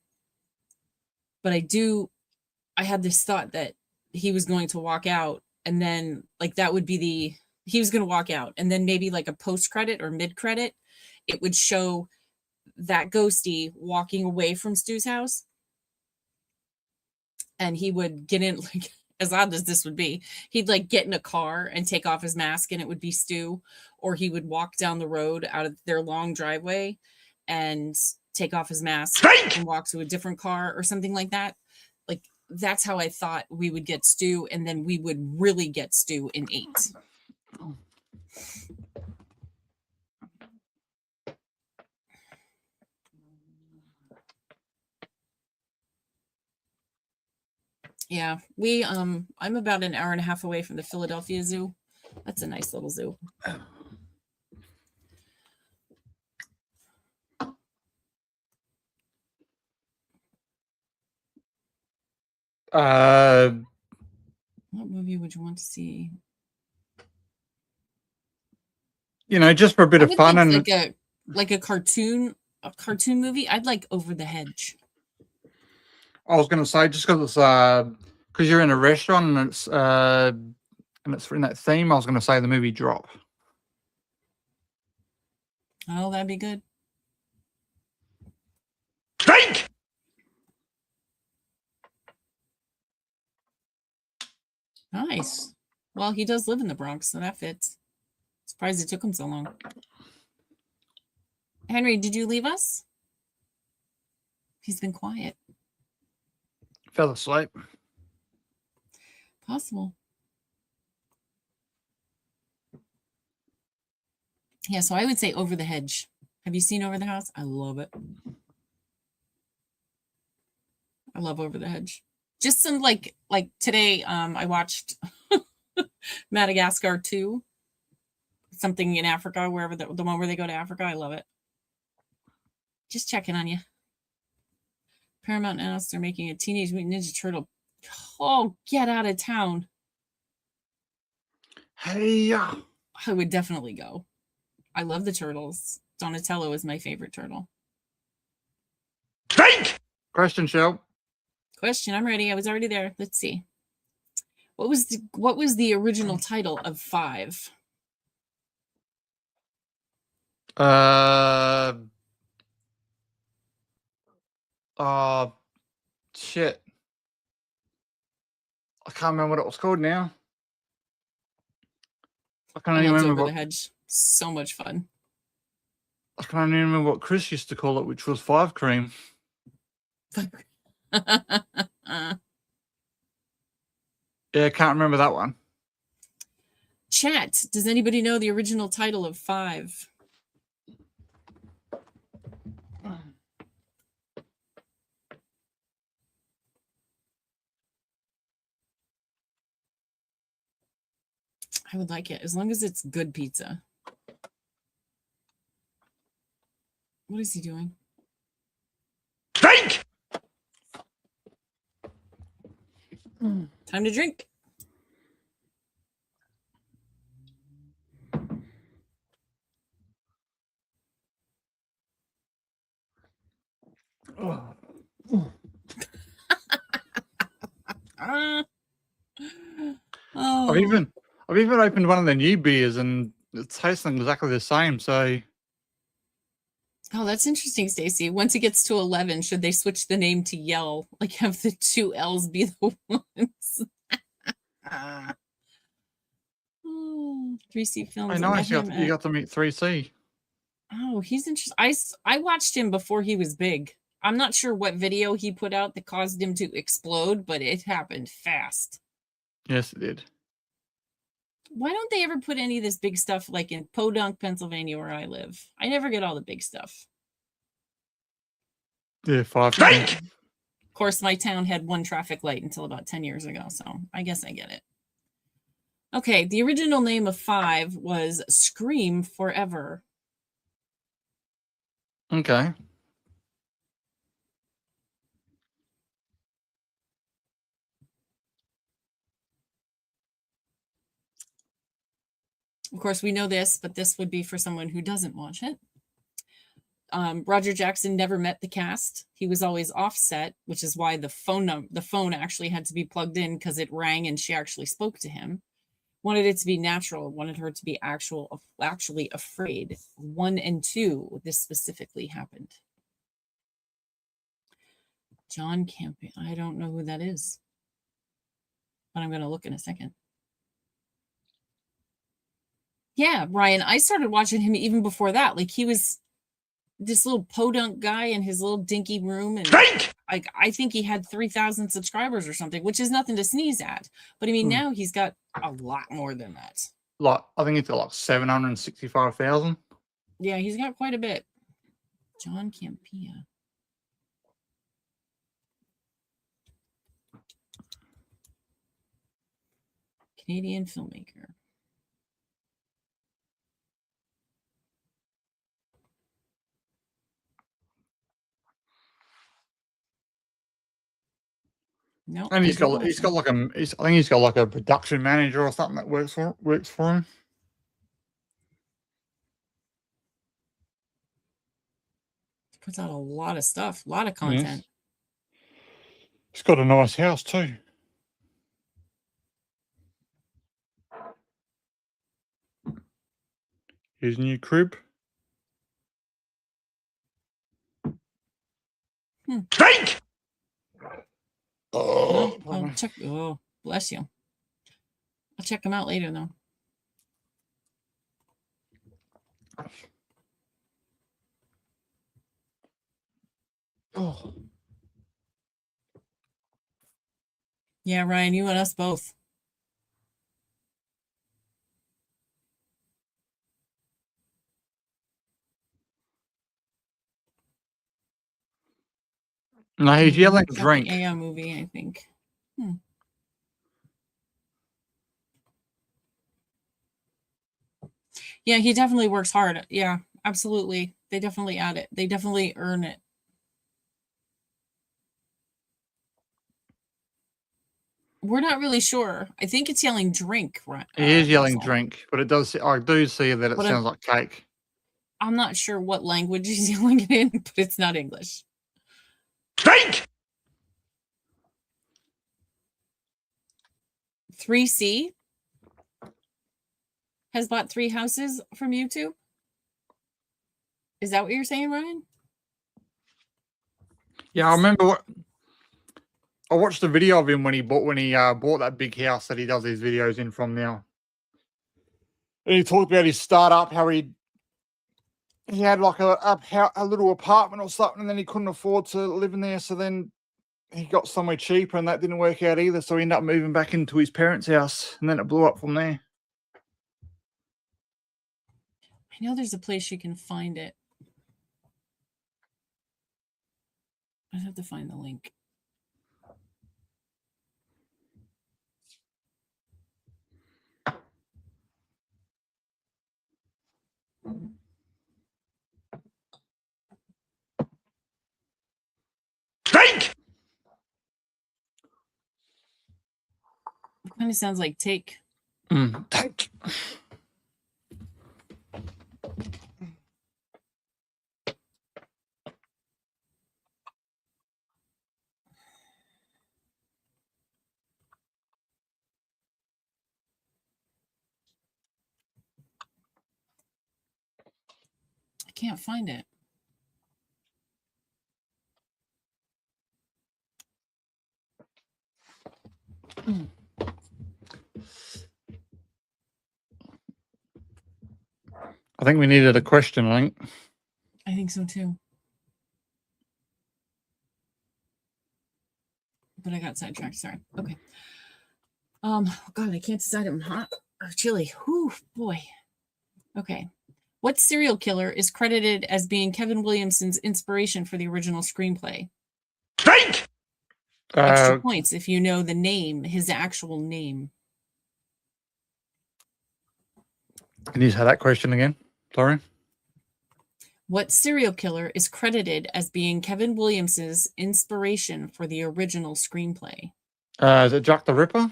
But I had this thought that he was going to walk out, and then like that would be he was going to walk out, and then maybe like a post credit or mid credit, it would show that Ghosty walking away from Stu's house, and he would get in, like, as odd as this would be, he'd like get in a car and take off his mask and it would be Stu, or he would walk down the road out of their long driveway and take off his mask and walk to a different car or something like that. Like, that's how I thought we would get Stu, and then we would really get Stu in 8. Yeah, I'm about an hour and a half away from the Philadelphia Zoo. That's a nice little zoo. What movie would you want to see? Just for a bit of fun and like a cartoon movie. I'd like Over the Hedge. I was going to say, just because you're in a restaurant and it's in that theme, I was going to say the movie Drop. Oh, that'd be good. Think! Nice. Well, he does live in the Bronx, so that fits. Surprised it took him so long. Henry, did you leave us? He's been quiet. Fell asleep. Possible. Yeah, so I would say Over the Hedge. Have you seen Over the House? I love it. I love Over the Hedge. Just some like today, I watched Madagascar 2. Something in Africa, wherever the one where they go to Africa. I love it. Just checking on you. Paramount announced they're making a Teenage Mutant Ninja Turtle. Oh, get out of town. Hey, I would definitely go. I love the turtles. Donatello is my favorite turtle. Think! Question, Shell. Question. I'm ready. I was already there. Let's see. What was the original title of 5? Shit. I can't remember what it was called now. I can't even remember Over the Hedge. So much fun. I can't even remember what Chris used to call it, which was 5 Cream. Yeah, I can't remember that one. Chat. Does anybody know the original title of 5? I would like it as long as it's good pizza. What is he doing? Think! Time to drink. I've even opened one of the new beers and it's tasting exactly the same. So, oh, that's interesting, Stacey. Once it gets to 11, should they switch the name to Yell? Like have the 2 L's be the ones? Oh 3C Films. I know. met him You got to meet 3C. Oh, he's interesting. I watched him before he was big. I'm not sure what video he put out that caused him to explode, but it happened fast. Yes, it did. Why don't they ever put any of this big stuff like in Podunk, Pennsylvania, where I live? I never get all the big stuff. Yeah, 5. Drink! Of course, my town had one traffic light until about 10 years ago, so I guess I get it. Okay, the original name of 5 was Scream Forever. Okay. Of course, we know this, but this would be for someone who doesn't watch it. Roger Jackson never met the cast. He was always offset, which is why the phone actually had to be plugged in because it rang and she actually spoke to him. Wanted it to be natural. Wanted her to be actually afraid. 1 and 2, this specifically happened. John Campion. I don't know who that is, but I'm going to look in a second. Yeah, Ryan, I started watching him even before that. Like, he was this little podunk guy in his little dinky room, and Drink! like I think he had 3,000 subscribers or something, which is nothing to sneeze at. But I mean, now he's got a lot more than that. Like, I think it's got like 765,000. Yeah, he's got quite a bit. John Campia. Canadian filmmaker. No, And he's got like I think he's got like a production manager or something that works for him. Puts out a lot of stuff, a lot of content. Yes. He's got a nice house too. His new crib. Drink! Oh, I'll check. Oh, bless you. I'll check him out later, though. oh. Yeah, Ryan, you and us both. No, he's yelling Got the drink. AI movie, I think. Yeah, he definitely works hard. Yeah, absolutely. They definitely add it. They definitely earn it. We're not really sure. I think it's yelling drink, right? He is yelling Russell. drink, but it does. I do see that it But sounds like cake. I'm not sure what language he's yelling it in, but it's not English. Drink! 3C has bought 3 houses from YouTube. Is that what you're saying, Ryan? Yeah, I remember I watched a video of him when he bought that big house that he does these videos in from now. And he talked about his startup, how he had like a little apartment or something, and then he couldn't afford to live in there. So then he got somewhere cheaper, and that didn't work out either. So he ended up moving back into his parents' house, and then it blew up from there. I know there's a place you can find it. I'd have to find the link. Drink! It kind of sounds like take. Take. I can't find it. I think we needed a question, I think. I think so too. But I got sidetracked. Sorry. Okay. Oh God, I can't decide if I'm hot or chilly. Whew, boy. Okay. What serial killer is credited as being Kevin Williamson's inspiration for the original screenplay? Think! Extra points if you know the name, his actual name. Can you say that question again? Sorry. What serial killer is credited as being Kevin Williamson's inspiration for the original screenplay? Is it Jack the Ripper?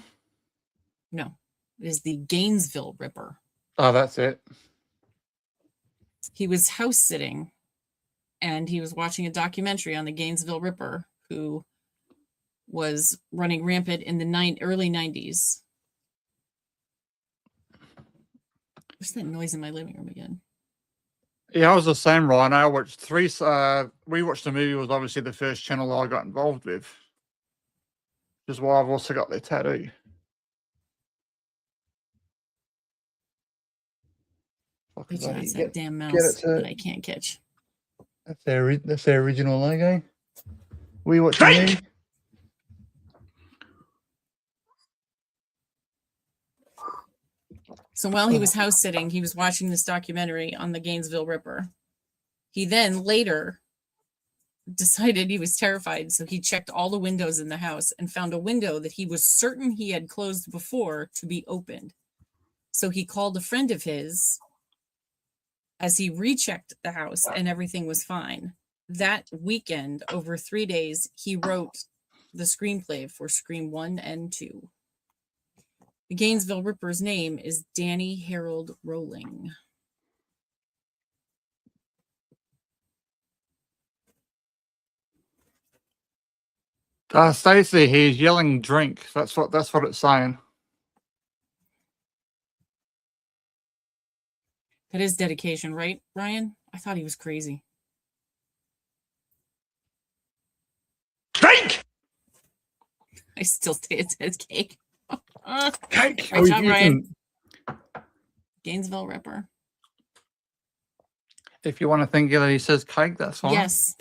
No, it is the Gainesville Ripper. Oh, that's it. He was house sitting and he was watching a documentary on the Gainesville Ripper, who was running rampant in the early 90s. What's that noise in my living room again? Yeah, I was the same, Ryan. I watched we watched the movie, was obviously the first channel I got involved with. Which is why I've also got their tattoo. That's that damn mouse that I can't catch. That's their original logo. We watched the movie. So while he was house sitting, he was watching this documentary on the Gainesville Ripper. He then later decided he was terrified, so he checked all the windows in the house and found a window that he was certain he had closed before to be opened. So he called a friend of his as he rechecked the house and everything was fine. That weekend, over 3 days, he wrote the screenplay for Scream 1 and 2. The Gainesville Ripper's name is Danny Harold Rowling. Stacey, he's yelling drink. That's what it's saying. That is dedication, right, Ryan? I thought he was crazy. Think! I still say it says cake. Cake. Right, John Ryan. Gainesville Ripper. If you want to think that he says cake, that's fine. Yes.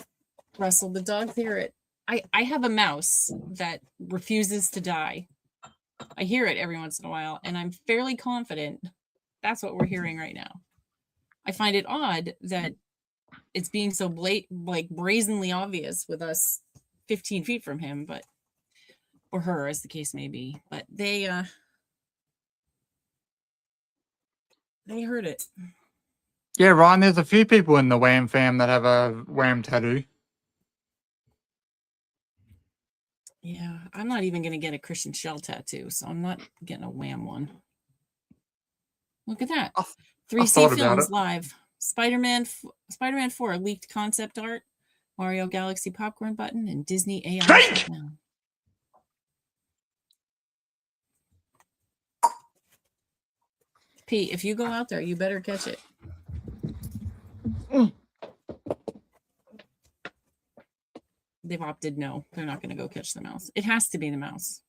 Russell, the dog theory. I have a mouse that refuses to die. I hear it every once in a while, and I'm fairly confident that's what we're hearing right now. I find it odd that it's being so brazenly obvious with us 15 feet from him, but or her, as the case may be. But they heard it. Yeah, Ryan, there's a few people in the Wham fam that have a Wham tattoo. Yeah, I'm not even going to get a Christian Shell tattoo, so I'm not getting a Wham one. Look at that. 3C Films Live. Spider-Man 4 leaked concept art, Mario Galaxy popcorn button, and Disney AI shutdown. Pete, if you go out there, you better catch it. They've opted no. They're not going to go catch the mouse. It has to be the mouse.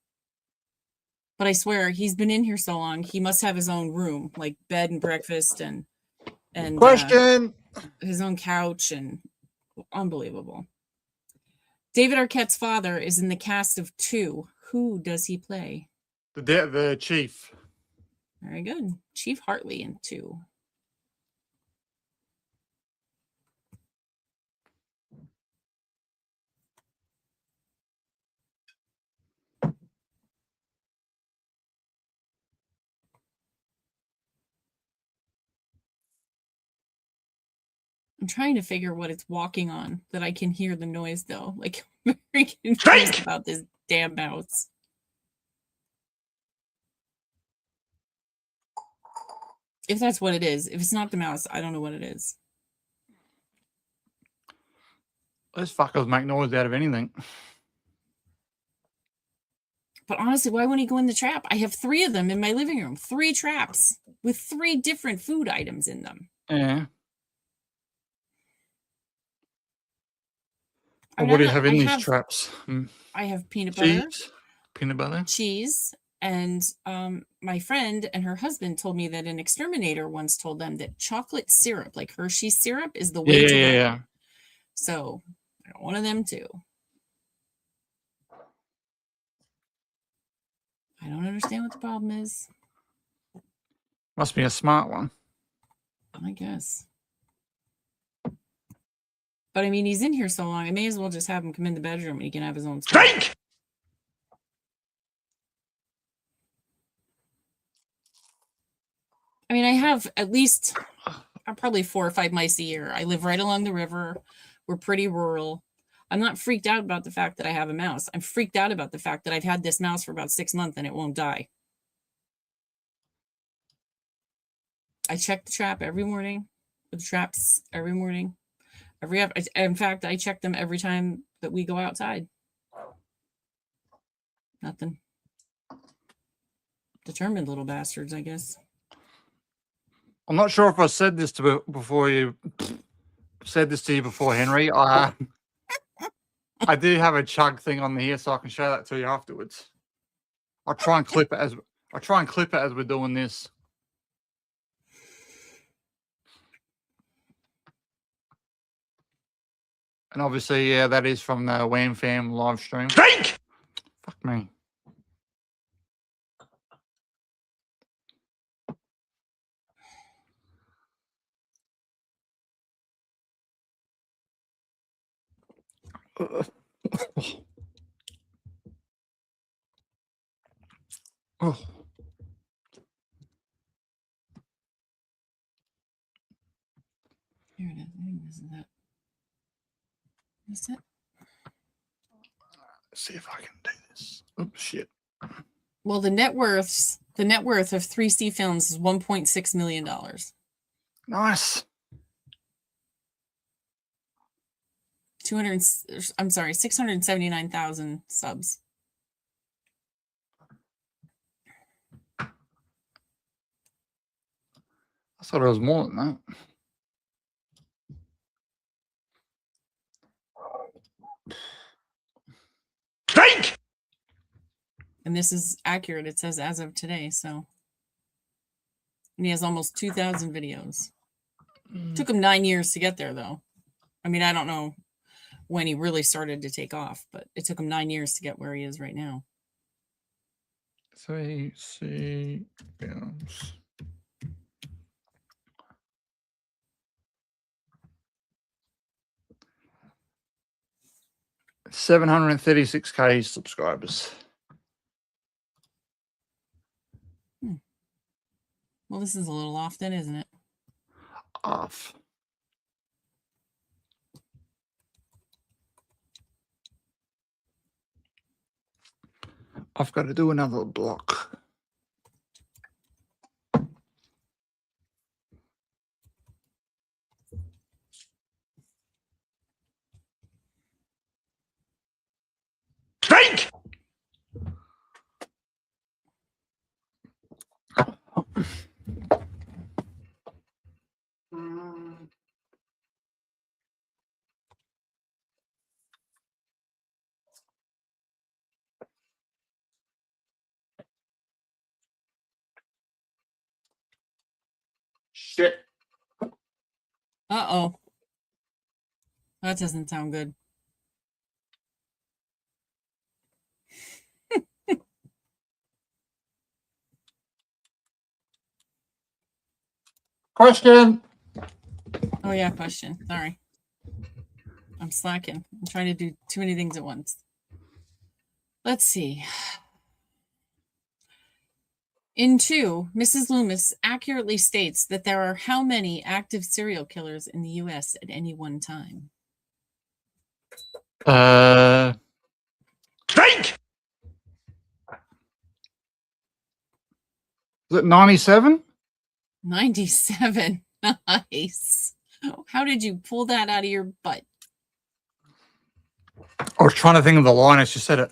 But I swear, he's been in here so long, he must have his own room, like bed and breakfast and question. His own couch, and unbelievable. David Arquette's father is in the cast of 2. Who does he play? The chief. Very good. Chief Hartley in 2. I'm trying to figure what it's walking on that I can hear the noise, though. Like, I'm very confused about this damn mouse. If that's what it is. If it's not the mouse, I don't know what it is. Those fuckers make noise out of anything. But honestly, why wouldn't he go in the trap? I have 3 of them in my living room. 3 traps with 3 different food items in them. Yeah. What do you have in these traps? I have peanut butter. Peanut butter? Cheese. And my friend and her husband told me that an exterminator once told them that chocolate syrup, like Hershey's syrup, is the way to go. Yeah. So I got one of them too. I don't understand what the problem is. Must be a smart one. I guess. But I mean, he's in here so long, I may as well just have him come in the bedroom and he can have his own space. Think! I mean, I have at least probably 4 or 5 mice a year. I live right along the river. We're pretty rural. I'm not freaked out about the fact that I have a mouse. I'm freaked out about the fact that I've had this mouse for about 6 months and it won't die. I check the trap every morning. The traps every morning. In fact, I check them every time that we go outside. Nothing. Determined little bastards, I guess. I'm not sure if I said this to before you said this to you before, Henry. I do have a chug thing on here, so I can show that to you afterwards. I'll try and clip it as we're doing this. And obviously, yeah, that is from the Wham Fam live stream. Think! Fuck me. Oh. Here it is. I think this is that. Is it? Let's see if I can do this. Oops, shit. Well, the net worth of 3C Films is $1.6 million. Nice. 679,000 subs. I thought it was more than that. Think! And this is accurate. It says as of today, so. And he has almost 2,000 videos. Took him 9 years to get there, though. I mean, I don't know when he really started to take off, but it took him 9 years to get where he is right now. 3C Films. $736K subscribers. Well, this is a little off then, isn't it? Off. I've got to do another block. Think! Shit. Uh-oh. That doesn't sound good. Question. Oh, yeah, question. Sorry. I'm slacking. I'm trying to do too many things at once. Let's see. In 2, Mrs. Loomis accurately states that there are how many active serial killers in the U.S. at any one time? Think! Is it 97? 97. Nice. How did you pull that out of your butt? I was trying to think of the line as you said it.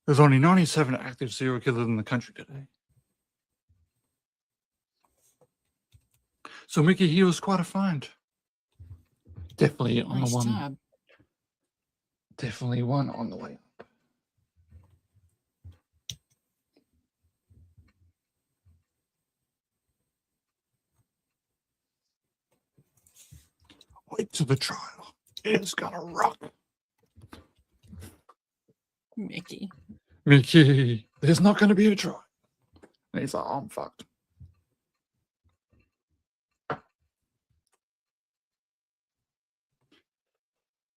There's only 97 active serial killers in the country today. So Mickey, he was quite a find. Definitely on Nice the one. job. Definitely one on the way up. Wait till the trial. It's gonna rock. Mickey. Mickey, there's not gonna be a trial. And he's like, oh, I'm fucked.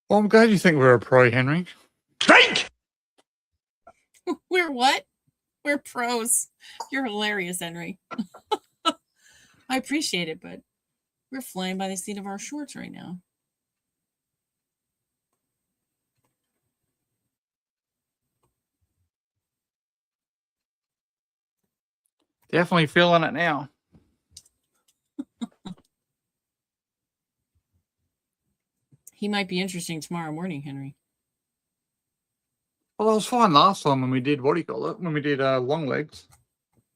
Well, I'm glad you think we're a pro, Henry. Think! We're what? We're pros. You're hilarious, Henry. I appreciate it, but we're flying by the seat of our shorts right now. Definitely feeling it now. He might be interesting tomorrow morning, Henry. Well, I was fine last time when we did, what do you call it? When we did long legs.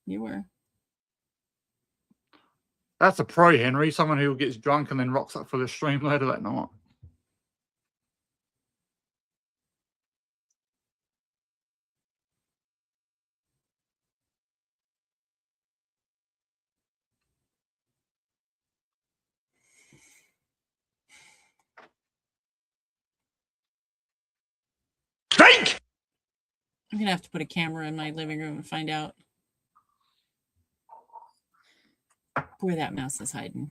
You were. That's a pro, Henry. Someone who gets drunk and then rocks up for the stream later that night. Think! I'm going to have to put a camera in my living room and find out where that mouse is hiding.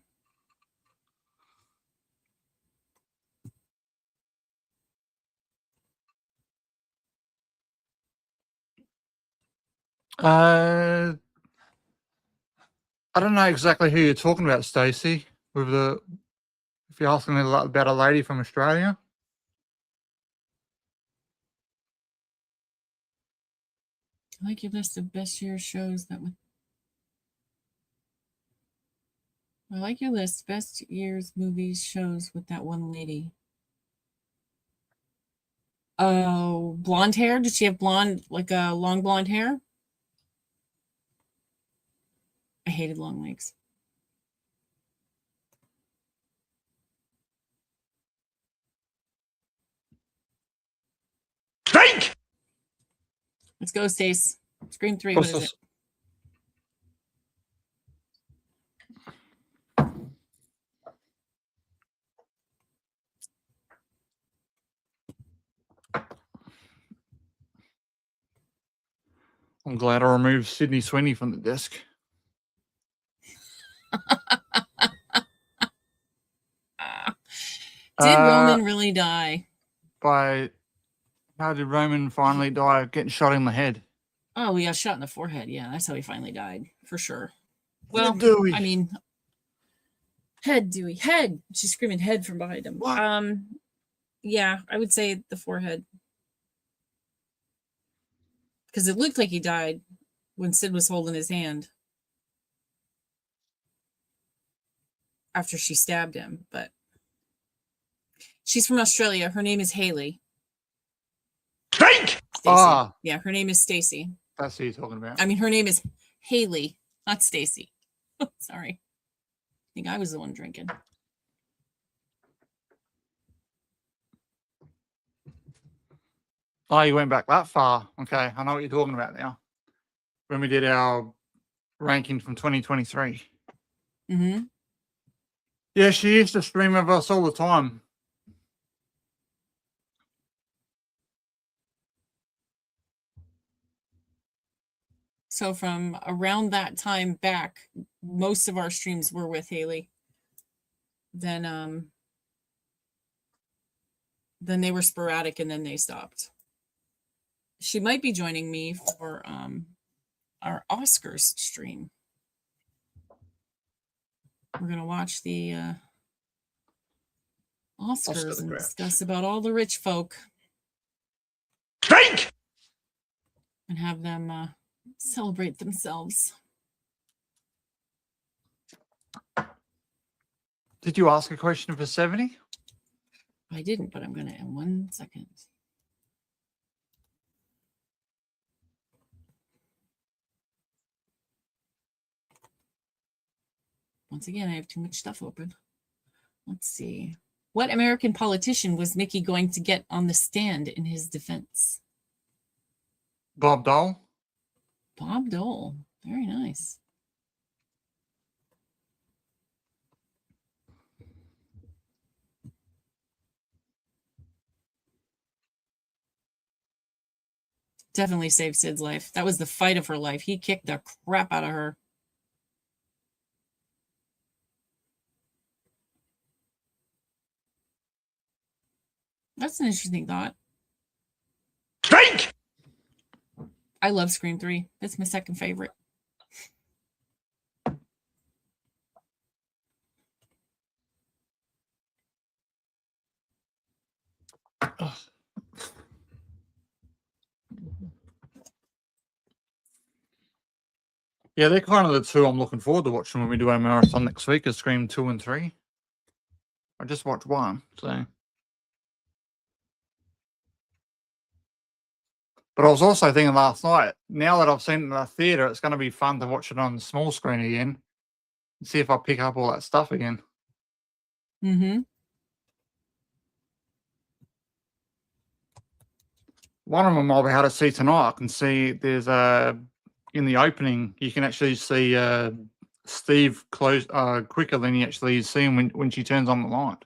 I don't know exactly who you're talking about, Stacey. With the, if you're asking about a lady from Australia. I like your list of best year shows that would. I like your list, best years, movies, shows with that one lady. Oh, blonde hair? Did she have blonde, like a long blonde hair? I hated long legs. Think! Let's go, Stace. Scream 3. What is it? I'm glad I removed Sydney Sweeney from the desk. Did Roman really die? How did Roman finally die? Getting shot in the head. Oh, he got shot in the forehead. Yeah, that's how he finally died, for sure. Well, Dewey. I mean, head, Dewey, head. She's screaming head from behind him. What? Yeah, I would say the forehead. Because it looked like he died when Sid was holding his hand after she stabbed him, but she's from Australia. Her name is Haley. Think! Ah. Yeah, her name is Stacy. That's who you're talking about. I mean, her name is Haley, not Stacy. Sorry. I think I was the one drinking. Oh, you went back that far. Okay, I know what you're talking about now. When we did our ranking from 2023. Mm-hmm. Yeah, she used to stream with us all the time. So from around that time back, most of our streams were with Haley. Then they were sporadic and then they stopped. She might be joining me for our Oscars stream. We're gonna watch the Oscars and discuss about all the rich folk. Think! And have them celebrate themselves. Did you ask a question for 70? I didn't, but I'm gonna in 1 second. Once again, I have too much stuff open. Let's see. What American politician was Mickey going to get on the stand in his defense? Bob Dole? Bob Dole. Very nice. Definitely saved Sid's life. That was the fight of her life. He kicked the crap out of her. That's an interesting thought. Think! I love Scream 3. It's my second favorite. Yeah, they're kind of the two I'm looking forward to watching when we do our marathon next week, is Scream 2 and 3. I just watched one, so. But I was also thinking last night, now that I've seen it in the theatre, it's going to be fun to watch it on the small screen again and see if I pick up all that stuff again. Mm-hmm. One of them I'll be able to see tonight. I can see there's in the opening, you can actually see Steve close quicker than you actually see him when she turns on the light.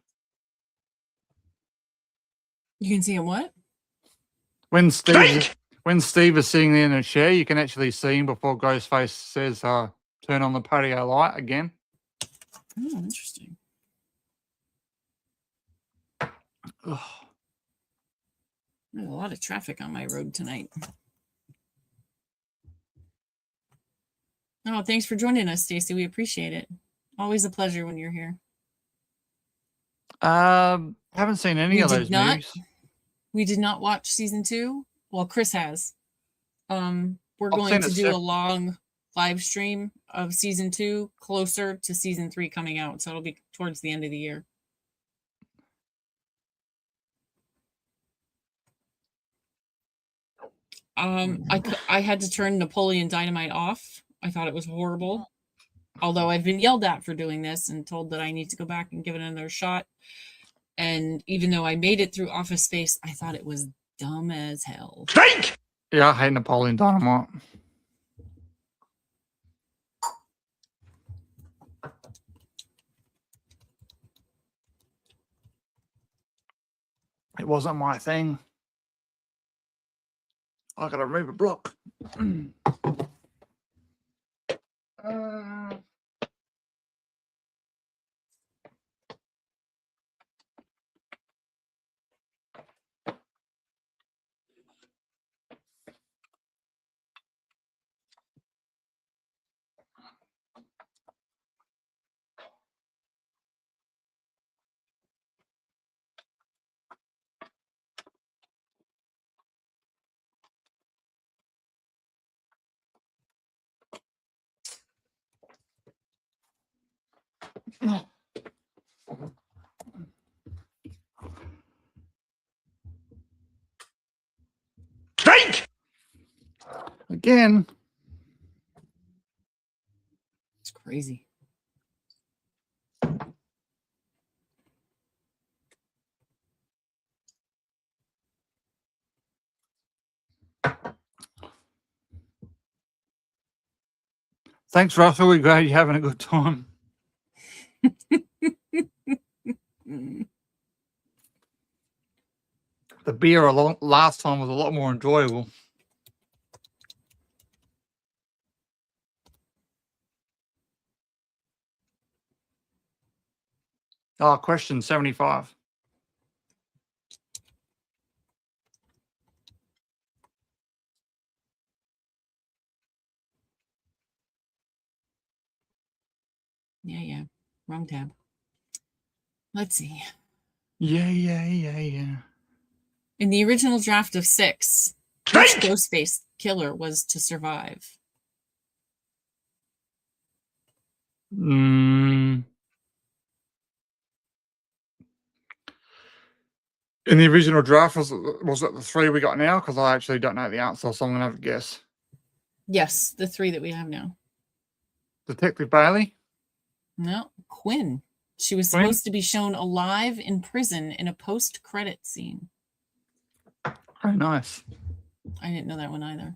You can see him what? When Steve is sitting there in a chair, you can actually see him before Ghostface says, turn on the patio light again. Oh, interesting. Ugh. There's a lot of traffic on my road tonight. Oh, thanks for joining us, Stacy. We appreciate it. Always a pleasure when you're here. Haven't seen any of those movies. We did not watch season 2. Well, Chris has. We're going to do a long live stream of season 2 closer to season 3 coming out. So it'll be towards the end of the year. I had to turn Napoleon Dynamite off. I thought it was horrible. Although I've been yelled at for doing this and told that I need to go back and give it another shot. And even though I made it through Office Space, I thought it was dumb as hell. Think! Yeah, I hate Napoleon Dynamite. It wasn't my thing. I gotta move a block. Think! Again. It's crazy. Thanks, Russell. We're glad you're having a good time. The beer last time was a lot more enjoyable. Oh, question 75. Yeah. Wrong tab. Let's see. Yeah. In the original draft of 6, which Ghostface killer was to survive? In the original draft, was it the 3 we got now? Because I actually don't know the answer, so I'm going to have a guess. Yes, the 3 that we have now. Detective Bailey? No, Quinn. She was supposed to be shown alive in prison in a post-credit scene. Oh, nice. I didn't know that one either.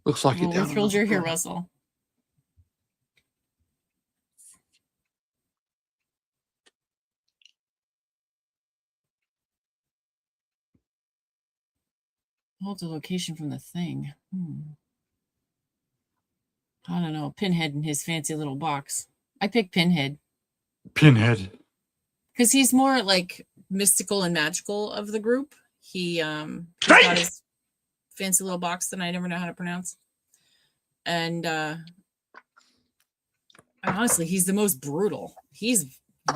Looks like We're thrilled you're here, Russell. hold the location from the thing. I don't know. Pinhead in his fancy little box. I picked Pinhead. Pinhead. Because he's more like mystical and magical of the group. He's got his fancy little box that I never know how to pronounce. And honestly, he's the most brutal. He's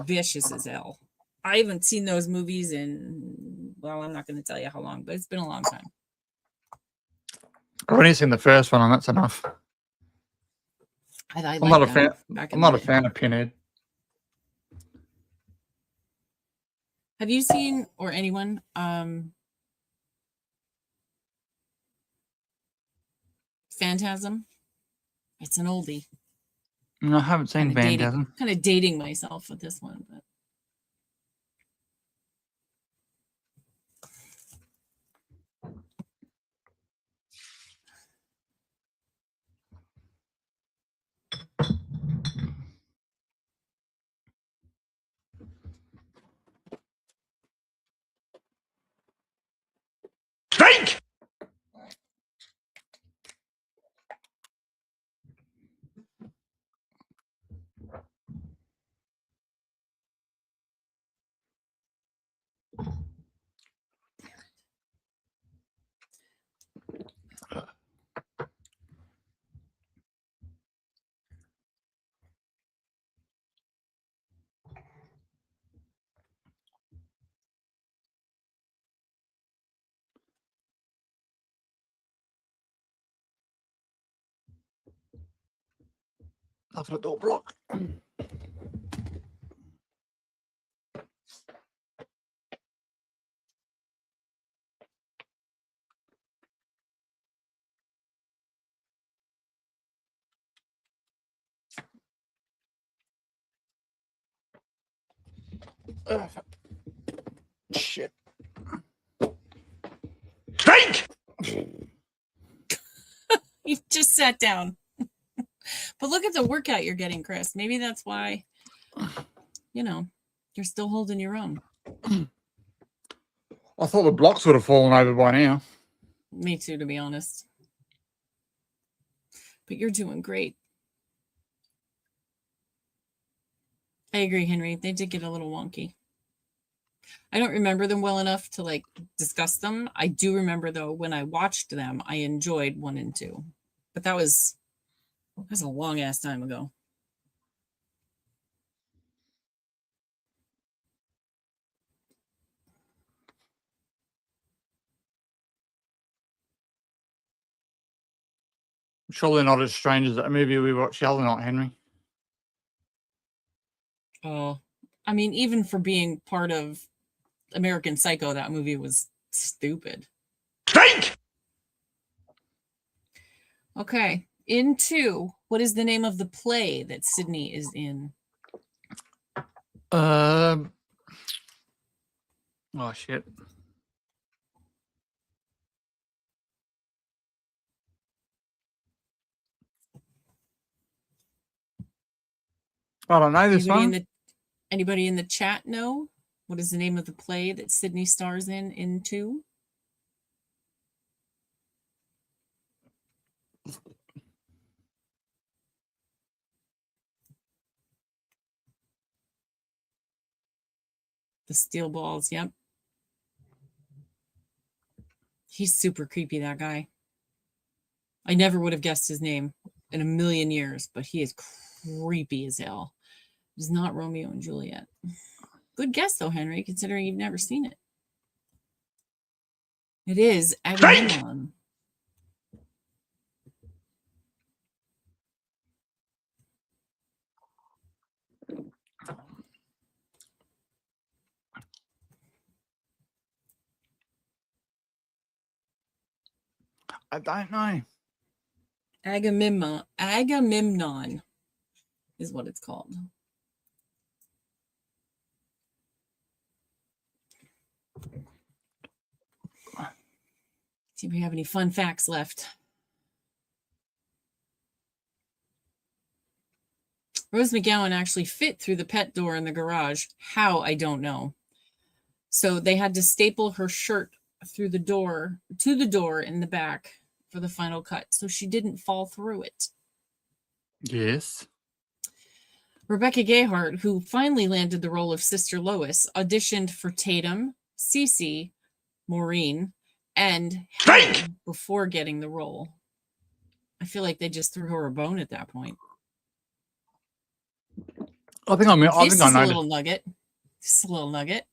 vicious as hell. I haven't seen those movies in, well, I'm not going to tell you how long, but it's been a long time. I've only seen the first one, and that's enough. I I'm not a them fan. back in I'm the not a day. fan of Pinhead. Have you seen, or anyone, Phantasm? It's an oldie. No, I haven't seen Phantasm. Kind of dating myself with this one, but Think! I've got a door block. Shit. Think! you just sat down. But look at the workout you're getting, Chris. Maybe that's why, you're still holding your own. I thought the blocks would have fallen over by now. Me too, to be honest. But you're doing great. I agree, Henry. They did get a little wonky. I don't remember them well enough to discuss them. I do remember though, when I watched them, I enjoyed 1 and 2. But that was a long ass time ago. Surely not as strange as that movie we watched the other night, Henry. Oh, I mean, even for being part of American Psycho, that movie was stupid. Think! Okay. In 2, what is the name of the play that Sydney is in? Oh shit. I don't know this one. Anybody in the chat know? What is the name of the play that Sydney stars in 2? The Steel Balls, yep. He's super creepy, that guy. I never would have guessed his name in a million years, but he is creepy as hell. It's not Romeo and Juliet. Good guess, though, Henry, considering you've never seen it. It is Agamemnon. I don't know. Agamemnon is what it's called. See if we have any fun facts left. Rose McGowan actually fit through the pet door in the garage. How, I don't know. So they had to staple her shirt through the door to the door in the back for the final cut, so she didn't fall through it. Yes. Rebecca Gayheart, who finally landed the role of Sister Lois, auditioned for Tatum, Cece, Maureen, and Helen before getting the role. I feel like they just threw her a bone at that point. I think I know. A little nugget. Just a little nugget.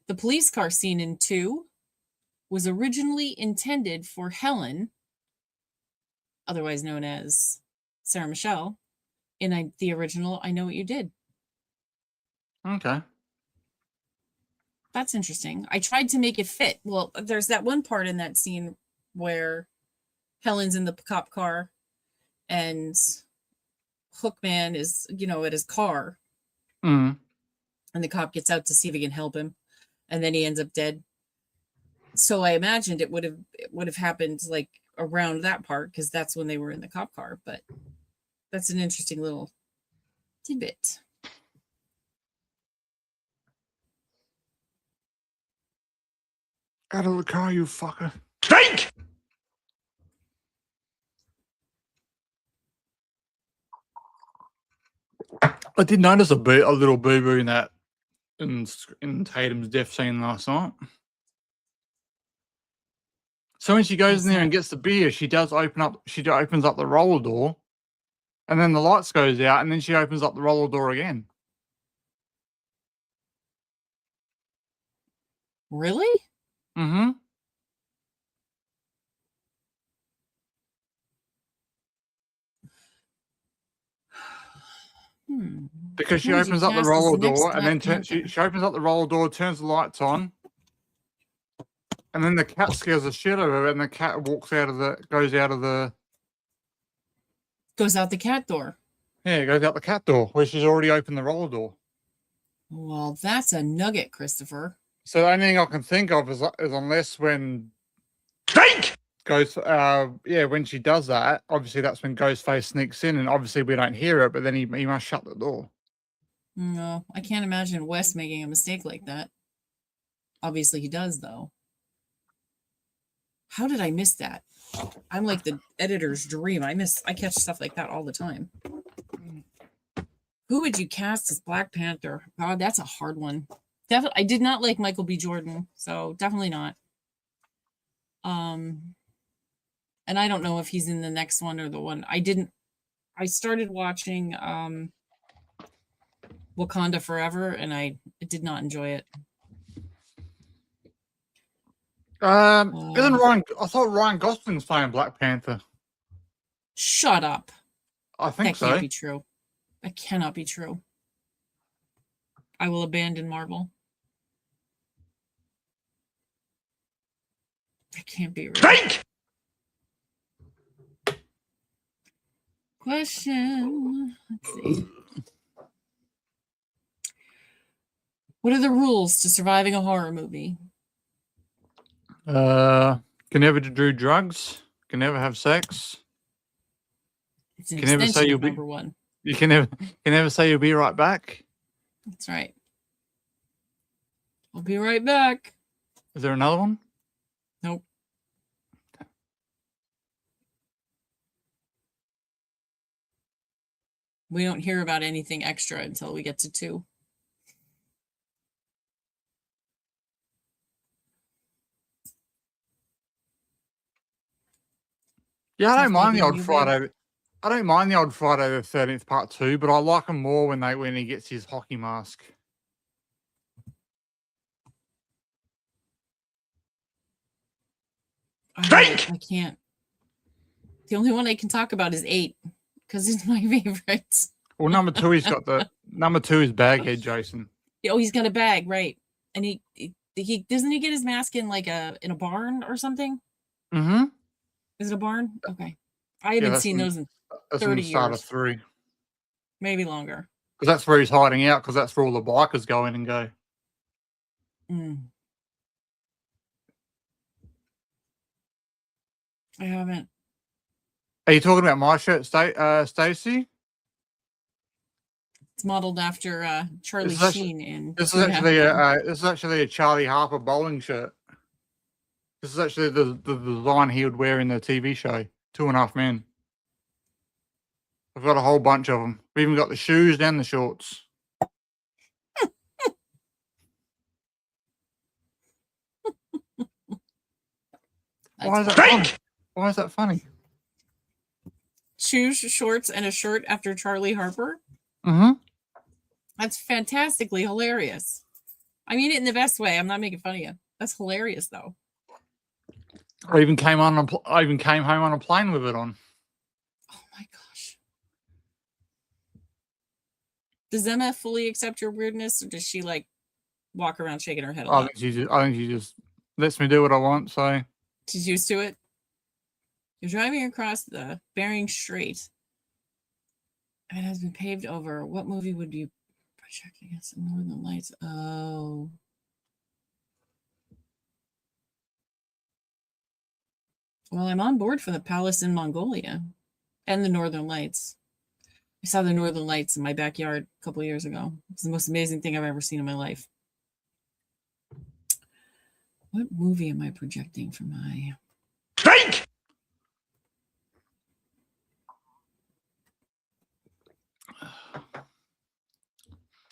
The police car scene in 2 was originally intended for Helen, otherwise known as Sarah Michelle, in the original I Know What You Did. Okay. That's interesting. I tried to make it fit. Well, there's that one part in that scene where Helen's in the cop car and Hookman is, at his car. Mm. And the cop gets out to see if he can help him. And then he ends up dead. So I imagined it would have happened like around that part because that's when they were in the cop car. But that's an interesting little tidbit. Out of the car, you fucker. Stink! I did notice a little boo-boo in that in Tatum's death scene last night. So when she goes in there and gets the beer, she opens up the roller door, and then the lights goes out, and then she opens up the roller door again. Really? Mm-hmm. Because she opens up the roller door, and then she opens up the roller door, turns the lights on, and then the cat scares the shit out of her, and the cat goes out the cat door. Yeah, it goes out the cat door, where she's already opened the roller door. Well, that's a nugget, Christopher. So the only thing I can think of is unless when Stink! when she does that, obviously that's when Ghostface sneaks in, and obviously we don't hear it, but then he must shut the door. No, I can't imagine Wes making a mistake like that. Obviously he does, though. How did I miss that? I'm like the editor's dream. I catch stuff like that all the time. Who would you cast as Black Panther? God, that's a hard one. I did not like Michael B. Jordan, so definitely not. And I don't know if he's in the next one or the one. I started watching Wakanda Forever, and I did not enjoy it. Isn't Ryan? I thought Ryan Gosling's playing Black Panther. Shut up. I think so. That can't be true. That cannot be true. I will abandon Marvel. That can't be real. Stink! Question. Let's see. What are the rules to surviving a horror movie? Can never do drugs. Can never have sex. It's an extension of number one. You can never say you'll be right back. That's right. I'll be right back. Is there another one? Nope. We don't hear about anything extra until we get to 2. Yeah, I don't mind the old Friday. I don't mind the old Friday the 13th Part 2, but I like him more when he gets his hockey mask. Stink! I can't. The only one I can talk about is 8 because it's my favorite. Well, number 2, he's got number 2 is Baghead Jason. Oh, he's got a bag, right? And he doesn't he get his mask in in a barn or something? Mm-hmm. Is it a barn? Okay. I haven't seen those in 30 years. Start of 3. Maybe longer. Because that's where he's hiding out, because that's where all the bikers go in and go. I haven't. Are you talking about my shirt, Stacey? It's modeled after Charlie Sheen in. This is actually a Charlie Harper bowling shirt. This is actually the design he would wear in the TV show, 2.5 Men. I've got a whole bunch of them. We've even got the shoes and the shorts. Why is that funny? Why is that funny? Shoes, shorts, and a shirt after Charlie Harper. Mm-hmm. That's fantastically hilarious. I mean it in the best way. I'm not making fun of you. That's hilarious, though. I even came home on a plane with it on. Oh my gosh. Does Emma fully accept your weirdness, or does she like walk around shaking her head a I lot? think she just lets me do what I want. So She's used to it. You're driving across the Bering Strait. It has been paved over. What movie would you project against the Northern Lights? Oh. Well, I'm on board for the palace in Mongolia and the Northern Lights. I saw the Northern Lights in my backyard a couple of years ago. It's the most amazing thing I've ever seen in my life. What movie am I projecting for my... Think!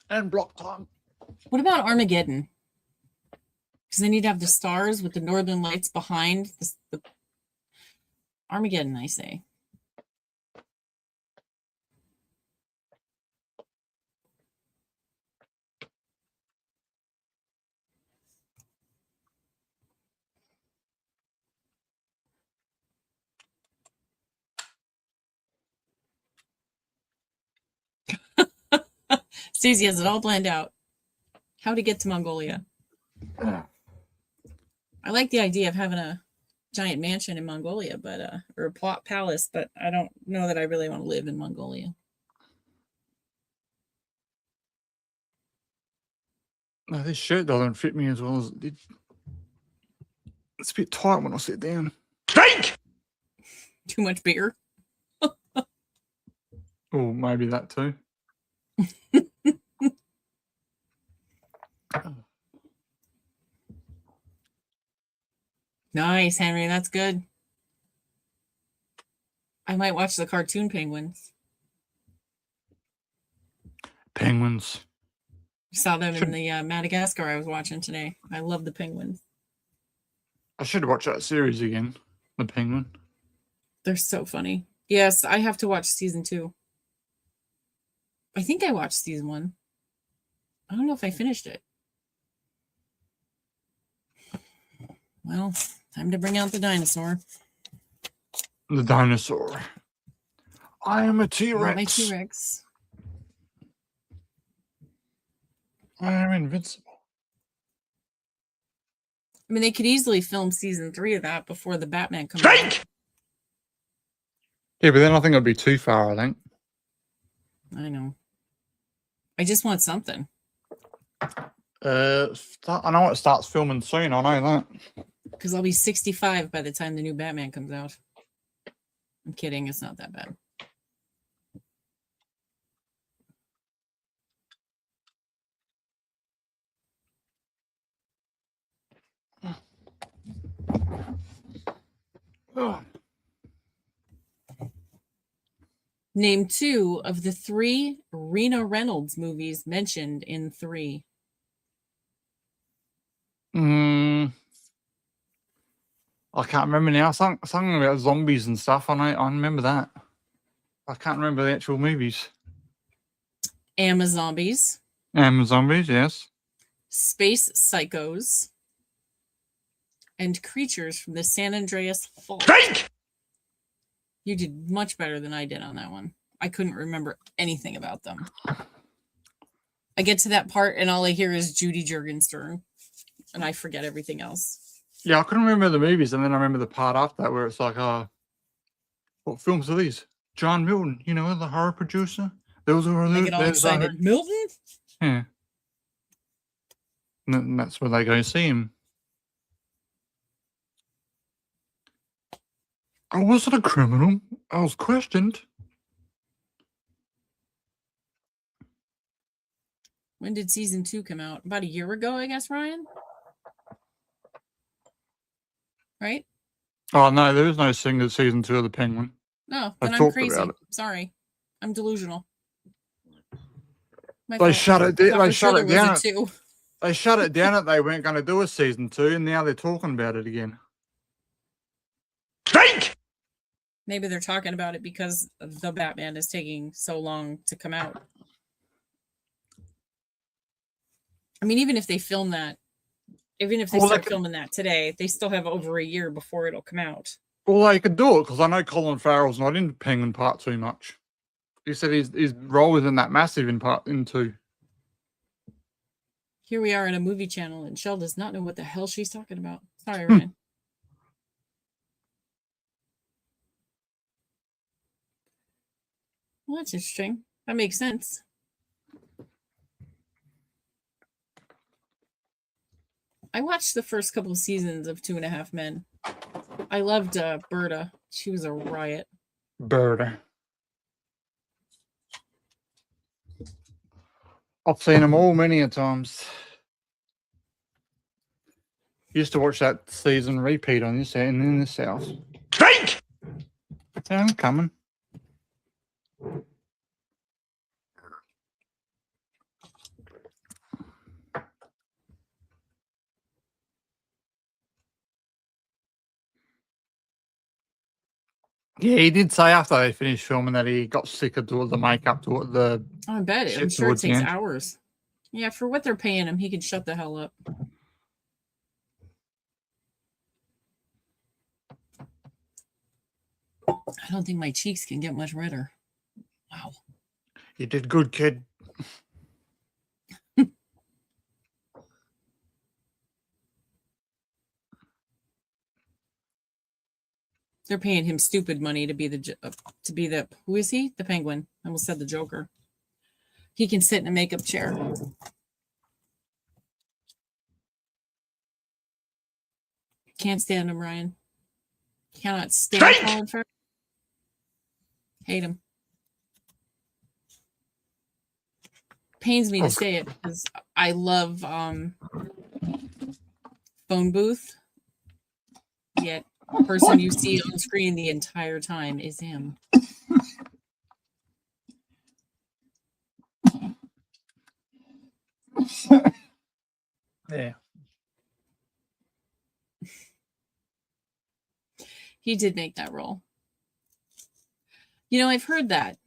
and block time. What about Armageddon? Because they need to have the stars with the Northern Lights behind the Armageddon, I say. Stacey has it all planned out. How to get to Mongolia. I like the idea of having a giant mansion in Mongolia, but or a palace, but I don't know that I really want to live in Mongolia. No, this shirt doesn't fit me as well as it did. It's a bit tight when I sit down. Think! Too much bigger. Oh, maybe that too. Nice, Henry. That's good. I might watch the cartoon penguins. Penguins. I saw them in the Madagascar I was watching today. I love the penguins. I should watch that series again. The Penguin. They're so funny. Yes, I have to watch season 2. I think I watched season 1. I don't know if I finished it. Well, time to bring out the dinosaur. The dinosaur. I am a T-Rex. My T-Rex. I am invincible. I mean, they could easily film season 3 of that before the Batman comes out. Think! Yeah, but then I think it'd be too far, I think. I know. I just want something. I know it starts filming soon, I know that. Because I'll be 65 by the time the new Batman comes out. I'm kidding. It's not that bad. Oh. Name 2 of the 3 Rena Reynolds movies mentioned in 3. I can't remember now. Something about zombies and stuff. I remember that. I can't remember the actual movies. Amazombies. Zombies, yes. Space Psychos. And Creatures from the San Andreas Fault. Think! You did much better than I did on that one. I couldn't remember anything about them. I get to that part and all I hear is Judy Jurgenstern. And I forget everything else. Yeah, I couldn't remember the movies, and then I remember the part after that where it's like, what films are these? John Milton, you know, the horror producer. Those are I get all excited. Milton? Yeah. And that's where they go see him. I wasn't a criminal. I was questioned. When did season 2 come out? About a year ago, I guess, Ryan? right? Oh no, there is no season 2 of the Penguin. No, I've then I'm talked crazy. about it. Sorry, I'm delusional. My They fault. shut it. I thought They for sure shut it there down. was a 2. They shut it down. That they weren't going to do a season 2, and now they're talking about it again. Fake! Maybe they're talking about it because the Batman is taking so long to come out. I mean, even if they film that, even if they Well, start filming that today, they still have over a year before it'll come out. Well, they could do it because I know Colin Farrell's not in Penguin Part 2 much. He said his role isn't that massive in Part 2. Here we are in a movie channel, and Shell does not know what the hell she's talking about. Sorry, Ryan. Well, that's interesting. That makes sense. I watched the first couple of seasons of 2.5 Men. I loved Berta. She was a riot. Berta. I've seen them all many a times. Used to watch that season repeat on this in this house. Fake! Yeah, I'm coming. Yeah, he did say after they finished filming that he got sick of doing the makeup to it. I bet. I'm Shit sure it towards the takes end. hours. Yeah, for what they're paying him, he can shut the hell up. I don't think my cheeks can get much redder. Wow. You did good, kid. They're paying him stupid money to be the who is he? The Penguin. I almost said the Joker. He can sit in a makeup chair. Can't stand him, Ryan. Cannot stand Fake! Colin Farrell. Hate him. Pains me to say it because I love Phone Booth. Yet the person you see on screen the entire time is him. Yeah. He did make that role. You know, I've heard that.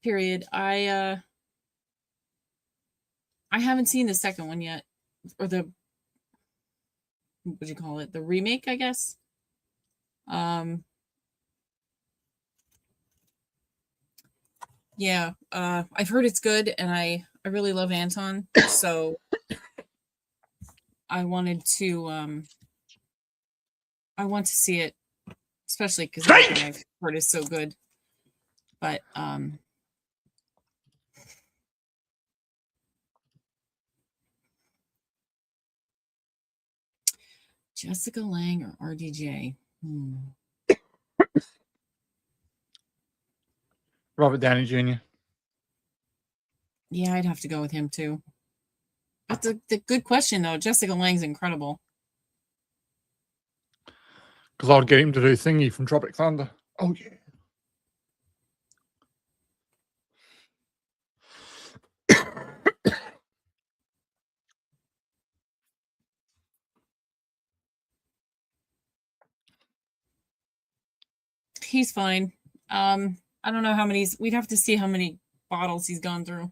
Period. I haven't seen the second one yet, or the what do you call it? The remake, I guess. Yeah. I've heard it's good, and I really love Anton, so I wanted to I want to see it, especially because everything I've heard is so good. But Jessica Lange or RDJ? Robert Downey Jr. Yeah, I'd have to go with him too. That's a good question though. Jessica Lange's incredible. Because I'd get him to do Thingy from Tropic Thunder. Oh, yeah. He's fine. I don't know how many. We'd have to see how many bottles he's gone through.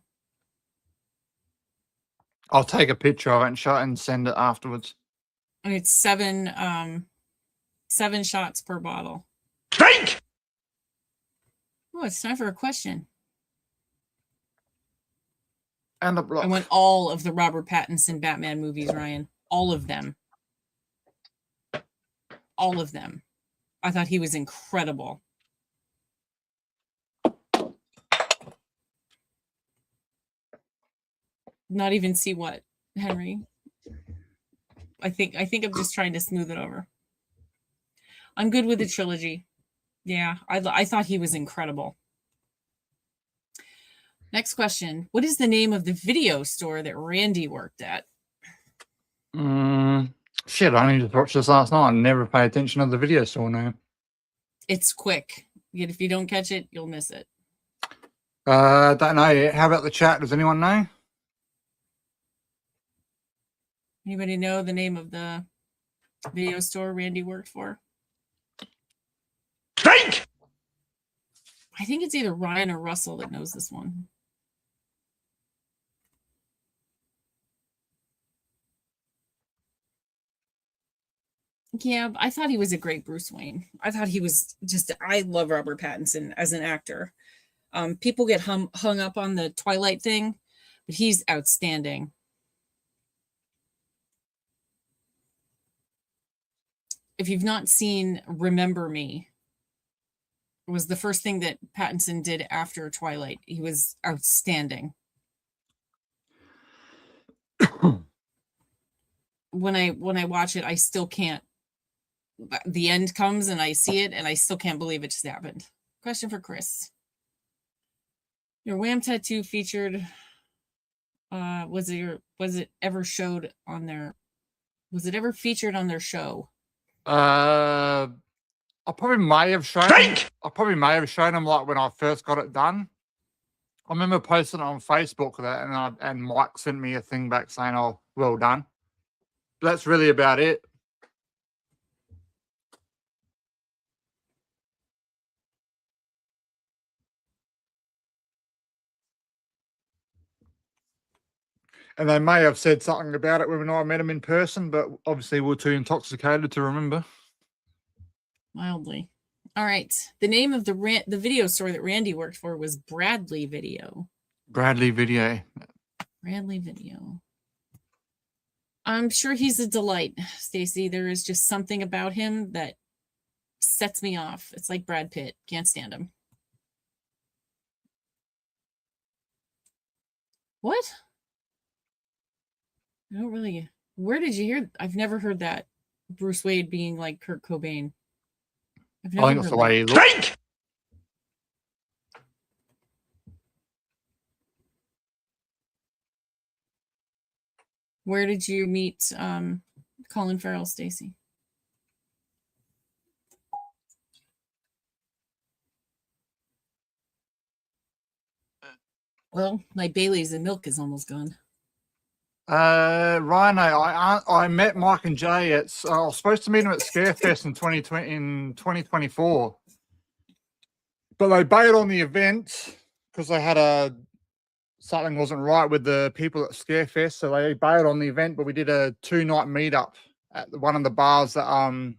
I'll take a picture of it and send it afterwards. And it's 7 shots per bottle. Fake! Oh, it's time for a question. And a block. I want all of the Robert Pattinson Batman movies, Ryan. All of them. All of them. I thought he was incredible. Not even see what, Henry? I think I'm just trying to smooth it over. I'm good with the trilogy. Yeah, I thought he was incredible. Next question. What is the name of the video store that Randy worked at? Shit, I only just watched this last night and never paid attention to the video store now. It's quick. Yet if you don't catch it, you'll miss it. Don't know yet. How about the chat? Does anyone know? Anybody know the name of the video store Randy worked for? Think! I think it's either Ryan or Russell that knows this one. Yeah, I thought he was a great Bruce Wayne. I thought he was just, I love Robert Pattinson as an actor. People get hung up on the Twilight thing, but he's outstanding. If you've not seen Remember Me, it was the first thing that Pattinson did after Twilight. He was outstanding. When I watch it, I still can't. The end comes and I see it, and I still can't believe it just happened. Question for Chris: your Wham tattoo featured? Was it ever showed on their? Was it ever featured on their show? I probably may have shown. Think! I probably may have shown them like when I first got it done. I remember posting it on Facebook that, and Mike sent me a thing back saying, "Oh, well done." But that's really about it. And they may have said something about it when I met him in person, but obviously we're too intoxicated to remember. Mildly. All right. The name of the video store that Randy worked for was Bradley Video. Bradley Video. Bradley Video. I'm sure he's a delight, Stacy. There is just something about him that sets me off. It's like Brad Pitt. Can't stand him. What? I don't really. Where did you hear? I've never heard that. Bruce Wade being like Kurt Cobain. I've never I think that's the way he looks. Think! Where did you meet Colin Farrell, Stacy? Well, my Bailey's and milk is almost gone. Ryan, I met Mike and Jay at. I was supposed to meet him at Scarefest in 2024, but they bailed on the event because they had something wasn't right with the people at Scarefest, so they bailed on the event. But we did a 2-night meetup at one of the bars that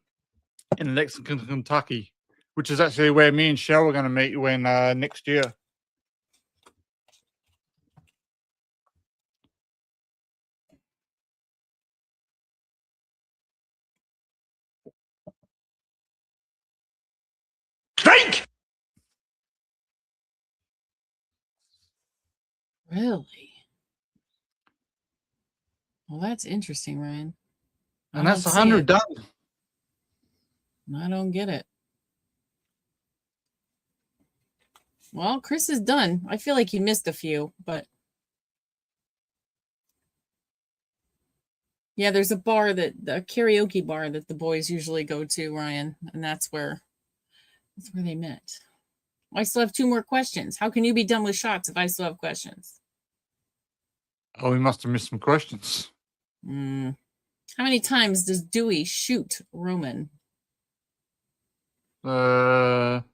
in Lexington, Kentucky, which is actually where me and Shell are going to meet when next year. Think! Really? Well, that's interesting, Ryan. And that's 100 done. I don't get it. Well, Chris is done. I feel like you missed a few, but yeah, there's a karaoke bar that the boys usually go to, Ryan, and that's where they met. I still have 2 more questions. How can you be done with shots if I still have questions? Oh, we must have missed some questions. How many times does Dewey shoot Roman? Well,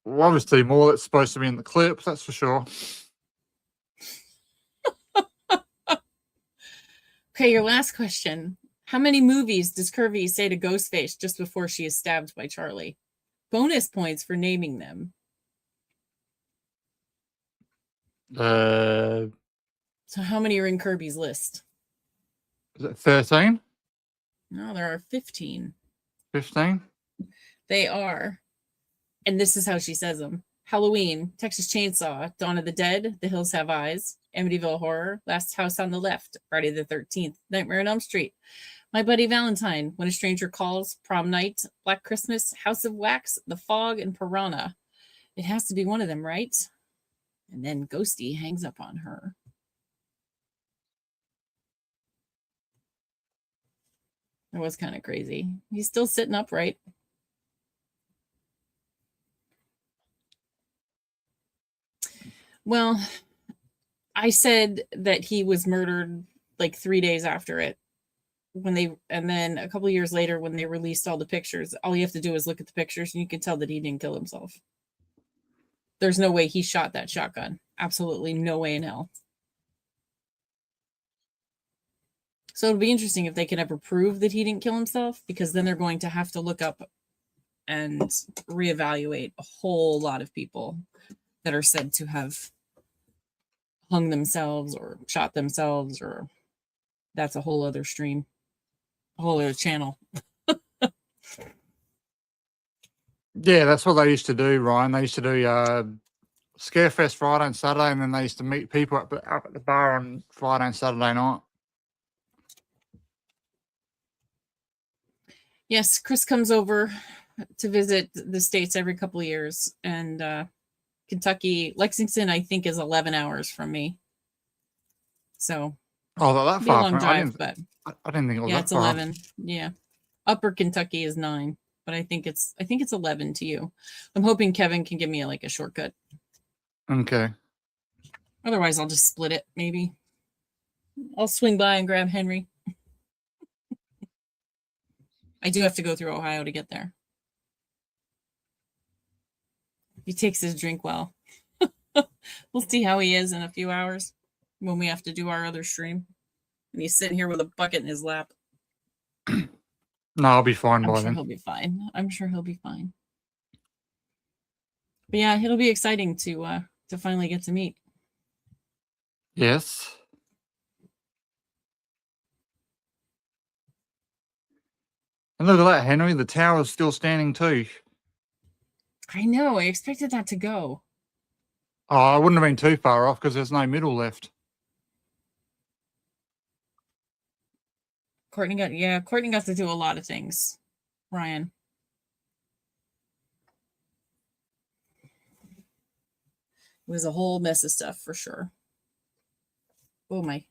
obviously more that's supposed to be in the clip, that's for sure. Okay, your last question. How many movies does Curvy say to Ghostface just before she is stabbed by Charlie? Bonus points for naming them. So how many are in Kirby's list? Is it 13? No, there are 15. 15? They are, and this is how she says them: Halloween, Texas Chainsaw, Dawn of the Dead, The Hills Have Eyes, Amityville Horror, Last House on the Left, Friday the 13th, Nightmare on Elm Street, My Buddy Valentine, When a Stranger Calls, Prom Night, Black Christmas, House of Wax, The Fog, and Piranha. It has to be one of them, right? And then Ghosty hangs up on her. It was kind of crazy. He's still sitting upright. Well, I said that he was murdered like 3 days after it. And then a couple years later, when they released all the pictures, all you have to do is look at the pictures and you can tell that he didn't kill himself. There's no way he shot that shotgun. Absolutely no way in hell. So it'll be interesting if they can ever prove that he didn't kill himself, because then they're going to have to look up and reevaluate a whole lot of people that are said to have hung themselves or shot themselves, or that's a whole other stream, a whole other channel. Yeah, that's what they used to do, Ryan. They used to do Scarefest Friday and Saturday, and then they used to meet people up at the bar on Friday and Saturday night. Yes, Chris comes over to visit the States every couple of years, and Kentucky, Lexington, I think, is 11 hours from me. So, oh, that be a far long from drive, but I didn't think it was yeah, that it's far. 11. Yeah, Upper Kentucky is 9, but I think it's 11 to you. I'm hoping Kevin can give me a shortcut. Okay. Otherwise, I'll just split it. Maybe I'll swing by and grab Henry. I do have to go through Ohio to get there. He takes his drink well. We'll see how he is in a few hours when we have to do our other stream. And he's sitting here with a bucket in his lap. No, I'll be fine by I'm sure then. he'll be fine. I'm sure he'll be fine. But yeah, it'll be exciting to finally get to meet. Yes. And look at that, Henry. The tower's still standing too. I know. I expected that to go. Oh, I wouldn't have been too far off because there's no middle left. Courtney got to do a lot of things. Ryan. It was a whole mess of stuff for sure. Oh, my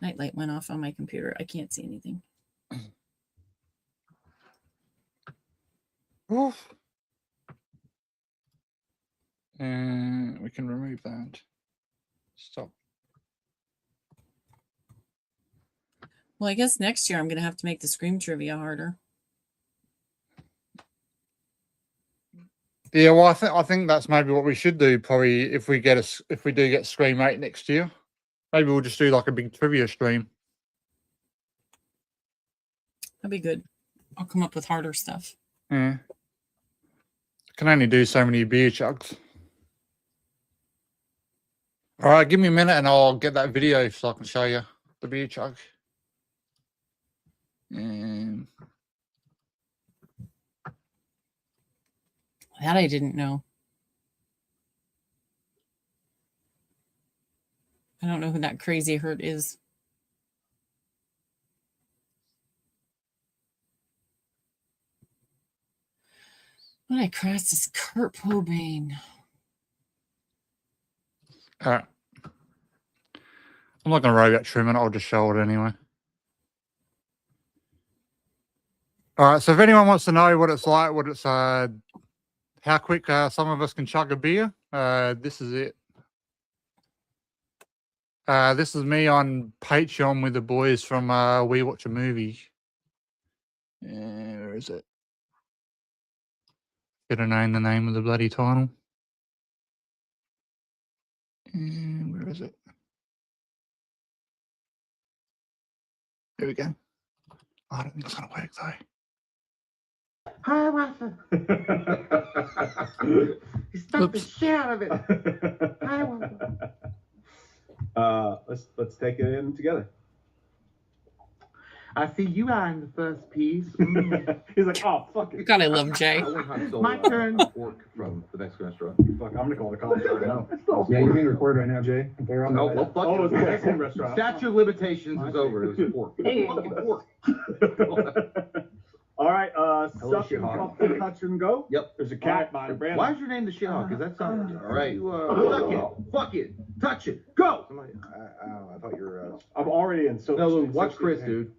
nightlight went off on my computer. I can't see anything. Oof. And we can remove that. Stop. Well, I guess next year I'm going to have to make the Scream trivia harder. Yeah, well, I think that's maybe what we should do. Probably if we do get Scream 8 next year, maybe we'll just do like a big trivia stream. That'd be good. I'll come up with harder stuff. Yeah. Can only do so many beer chugs. All right, give me a minute and I'll get that video so I can show you the beer chug. And that I didn't know. I don't know who that Crazy Hurt is. What I crossed is Kurt Cobain. all right. I'm not going to robot trim it. I'll just show it anyway. All right. So if anyone wants to know what it's like, how quick some of us can chug a beer, this is it. This is me on Patreon with the boys from We Watch a Movie. Where is it? Better know the name of the bloody title. Where is it? There we go. I don't think it's going to work though. Hi, Martha. You stuck the shit out of it. Hi, Martha. Let's take it in together. I see you are in the first piece. He's like, oh, fuck it. God, I love Jay. My turn. Fork from the next restaurant. Fuck, I'm gonna call the cops right now. Yeah, you're being recorded right now, Jay. They're on the Oh, well, fuck oh, it. it's the Mexican restaurant. Statute of limitations is over. It was a fork. Fucking fork. All right, Hello, suck and shithawk. cup and touch and go. Yep. There's a cat behind Brandon. Why is your name the shithawk? Because that's not all right. Suck it, fuck it, touch it, go. I thought you were. I'm already in. So No, watch Chris, dude.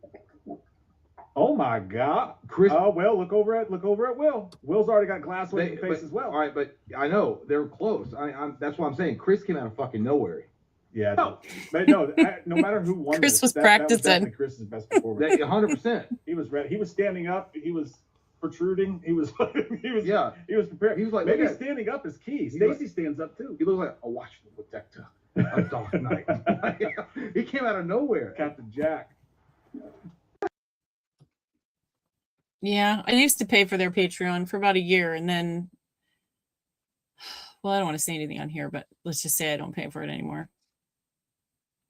Oh my God, Chris. Oh well, look over at Will. Will's already got glass on his face as well. All right, but I know they're close. That's what I'm saying. Chris came out of fucking nowhere. Yeah, no. But no, no matter who won, Chris this, was that practicing. was definitely Chris's best performance. 100%. He was ready. He was standing up. He was protruding. He was Yeah. He was prepared. He was like, maybe look at- standing up is key. He Stacy was- stands up too. He looked like a watchful protector of Dark Knight. He came out of nowhere. Captain Jack. Yeah, I used to pay for their Patreon for about a year, and then, well, I don't want to say anything on here, but let's just say I don't pay for it anymore.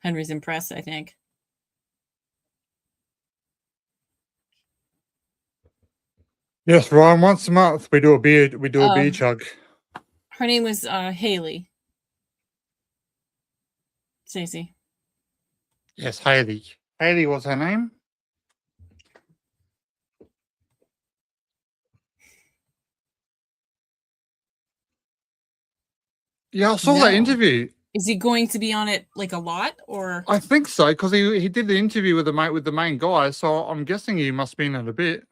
Henry's impressed, I think. Yes, Ryan. Once a month we do a beer. We do a beer Um, chug. Her name was Haley. Stacey. Yes, Haley. Haley was her name. Yeah, I saw that No. interview. Is he going to be on it like a lot, or? I think so because he did the interview with the main guy. So I'm guessing he must be in it a bit.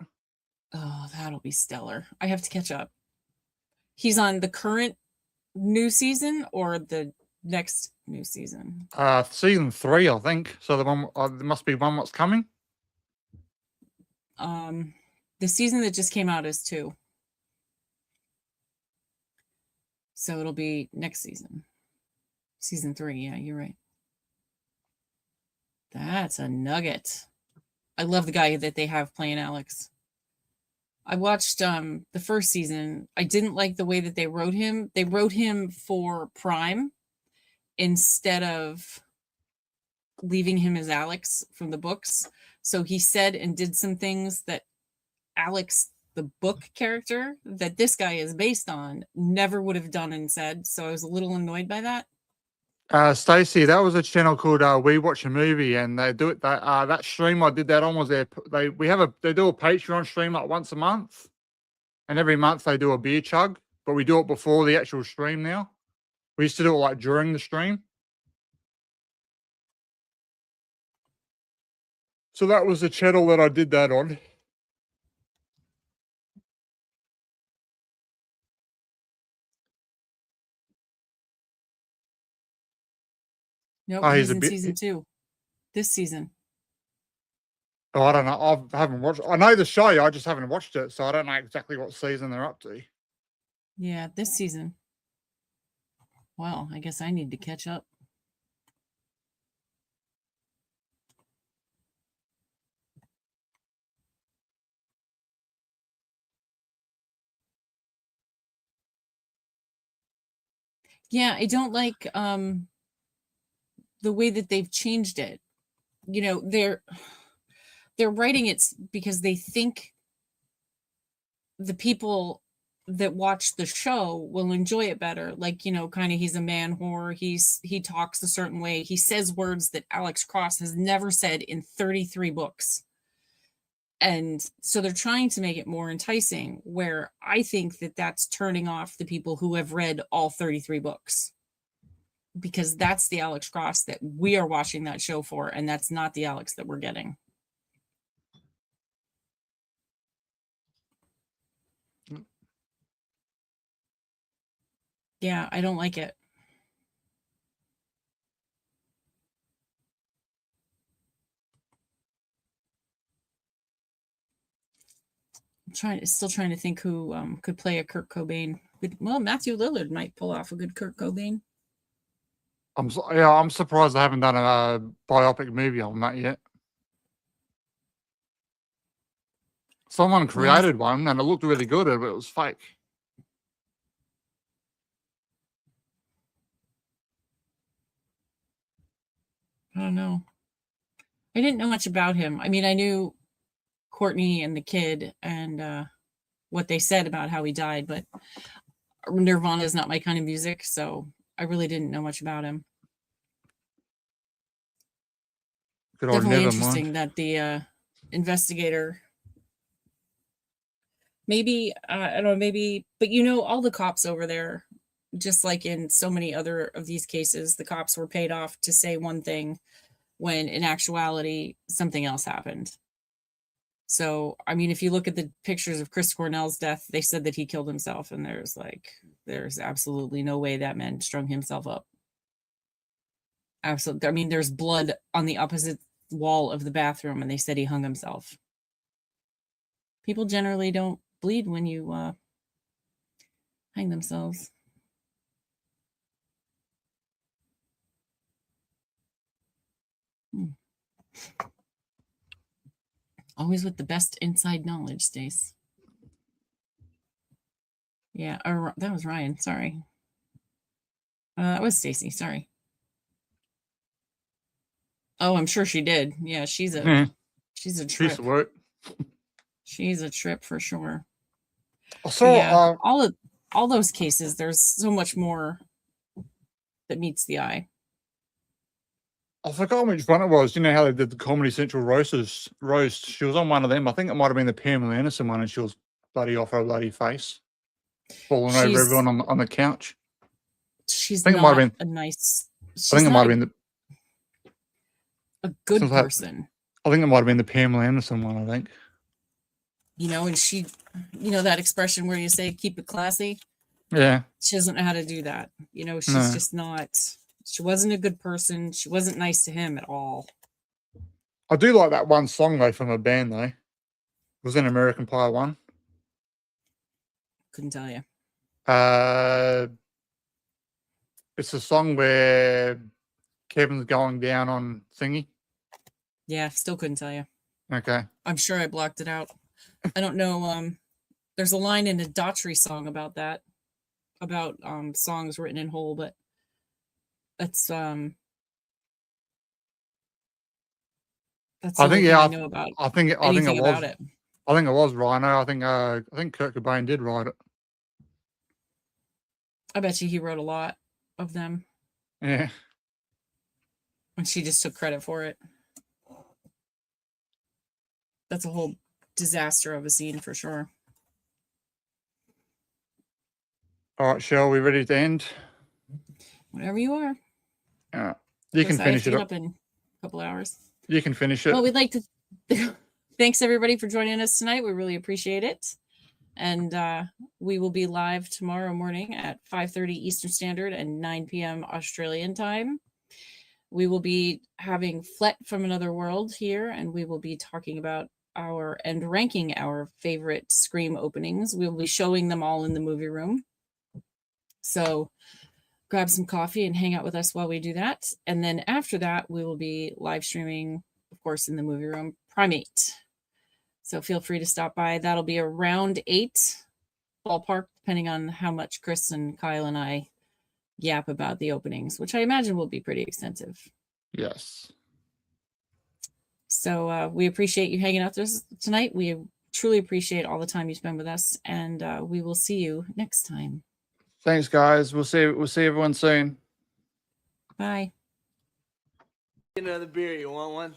Oh, that'll be stellar. I have to catch up. He's on the current new season or the next new season? Season 3, I think. So the one there must be one that's coming. The season that just came out is 2. So it'll be next season. Season 3, yeah, you're right. That's a nugget. I love the guy that they have playing Alex. I watched the first season. I didn't like the way that they wrote him. They wrote him for Prime instead of leaving him as Alex from the books. So he said and did some things that Alex, the book character that this guy is based on, never would have done and said. So I was a little annoyed by that. Stacey, that was a channel called We Watch a Movie, and they do it. That stream I did that on was they do a Patreon stream like once a month, and every month they do a beer chug, but we do it before the actual stream now. We used to do it like during the stream. So that was the channel that I did that on. Nope, Oh, he's he's a in bit- season 2. This season. Oh, I don't know. I haven't watched. I know the show. I just haven't watched it, so I don't know exactly what season they're up to. Yeah, this season. Well, I guess I need to catch up. Yeah, I don't like the way that they've changed it. You know, they're writing it because they think the people that watch the show will enjoy it better. Like, you know, kind of he's a man whore. He talks a certain way. He says words that Alex Cross has never said in 33 books. And so they're trying to make it more enticing, where I think that that's turning off the people who have read all 33 books. Because that's the Alex Cross that we are watching that show for, and that's not the Alex that we're getting. Yeah, I don't like it. Still trying to think who could play a Kurt Cobain. Well, Matthew Lillard might pull off a good Kurt Cobain. I'm surprised they haven't done a biopic movie on that yet. Someone created one, and it looked really good, but it was fake. I don't know. I didn't know much about him. I mean, I knew Courtney and the kid and what they said about how he died, but Nirvana is not my kind of music, so I really didn't know much about him. Good old Definitely Nevermind. interesting that the investigator, maybe I don't know, maybe, but you know, all the cops over there, just like in so many other of these cases, the cops were paid off to say one thing when in actuality something else happened. So, I mean, if you look at the pictures of Chris Cornell's death, they said that he killed himself, and there's absolutely no way that man strung himself up. Absolutely. I mean, there's blood on the opposite wall of the bathroom, and they said he hung himself. People generally don't bleed when you hang themselves. Always with the best inside knowledge, Stace. Yeah, or that was Ryan. Sorry. That was Stacy. Sorry. Oh, I'm sure she did. Yeah, she's a trip. Piece of work. She's a trip for sure. So yeah, all those cases, there's so much more that meets the eye. I forgot which one it was. You know how they did the Comedy Central roast? She was on one of them. I think it might have been the Pamela Anderson one, and she was bloody off her bloody face, falling over everyone on the couch. She's I think it might have been a nice. I think it might have been a good person. I think it might have been the Pamela Anderson one. I think. You know, and she, you know, that expression where you say "keep it classy." Yeah. She doesn't know how to do that. You know, she's just not. She wasn't a good person. She wasn't nice to him at all. I do like that one song though from a band though. It was in American Pie 1. Couldn't tell you. It's a song where Kevin's going down on thingy. Yeah, still couldn't tell you. Okay. I'm sure I blocked it out. I don't know. There's a line in a Daughtry song about that, about songs written in whole, but that's I think I know about. I think it was Rhino. I think Kurt Cobain did write it. I bet you he wrote a lot of them. Yeah. And she just took credit for it. That's a whole disaster of a scene for sure. All right, Cheryl, we ready to end? Whatever you are. Yeah. You can finish it up in a couple hours. You can finish it. Well, we'd like to thanks everybody for joining us tonight. We really appreciate it. And we will be live tomorrow morning at 5:30 Eastern Standard and 9 p.m. Australian time. We will be having Flet from Another World here, and we will be talking about ranking our favorite Scream openings. We will be showing them all in the movie room. So grab some coffee and hang out with us while we do that. And then after that, we will be live streaming, of course, in the movie room, Primate. So feel free to stop by. That'll be around 8 ballpark, depending on how much Chris and Kyle and I yap about the openings, which I imagine will be pretty extensive. Yes. So we appreciate you hanging out with us tonight. We truly appreciate all the time you spend with us, and we will see you next time. Thanks, guys. We'll see everyone soon. Bye. Another beer. You want one?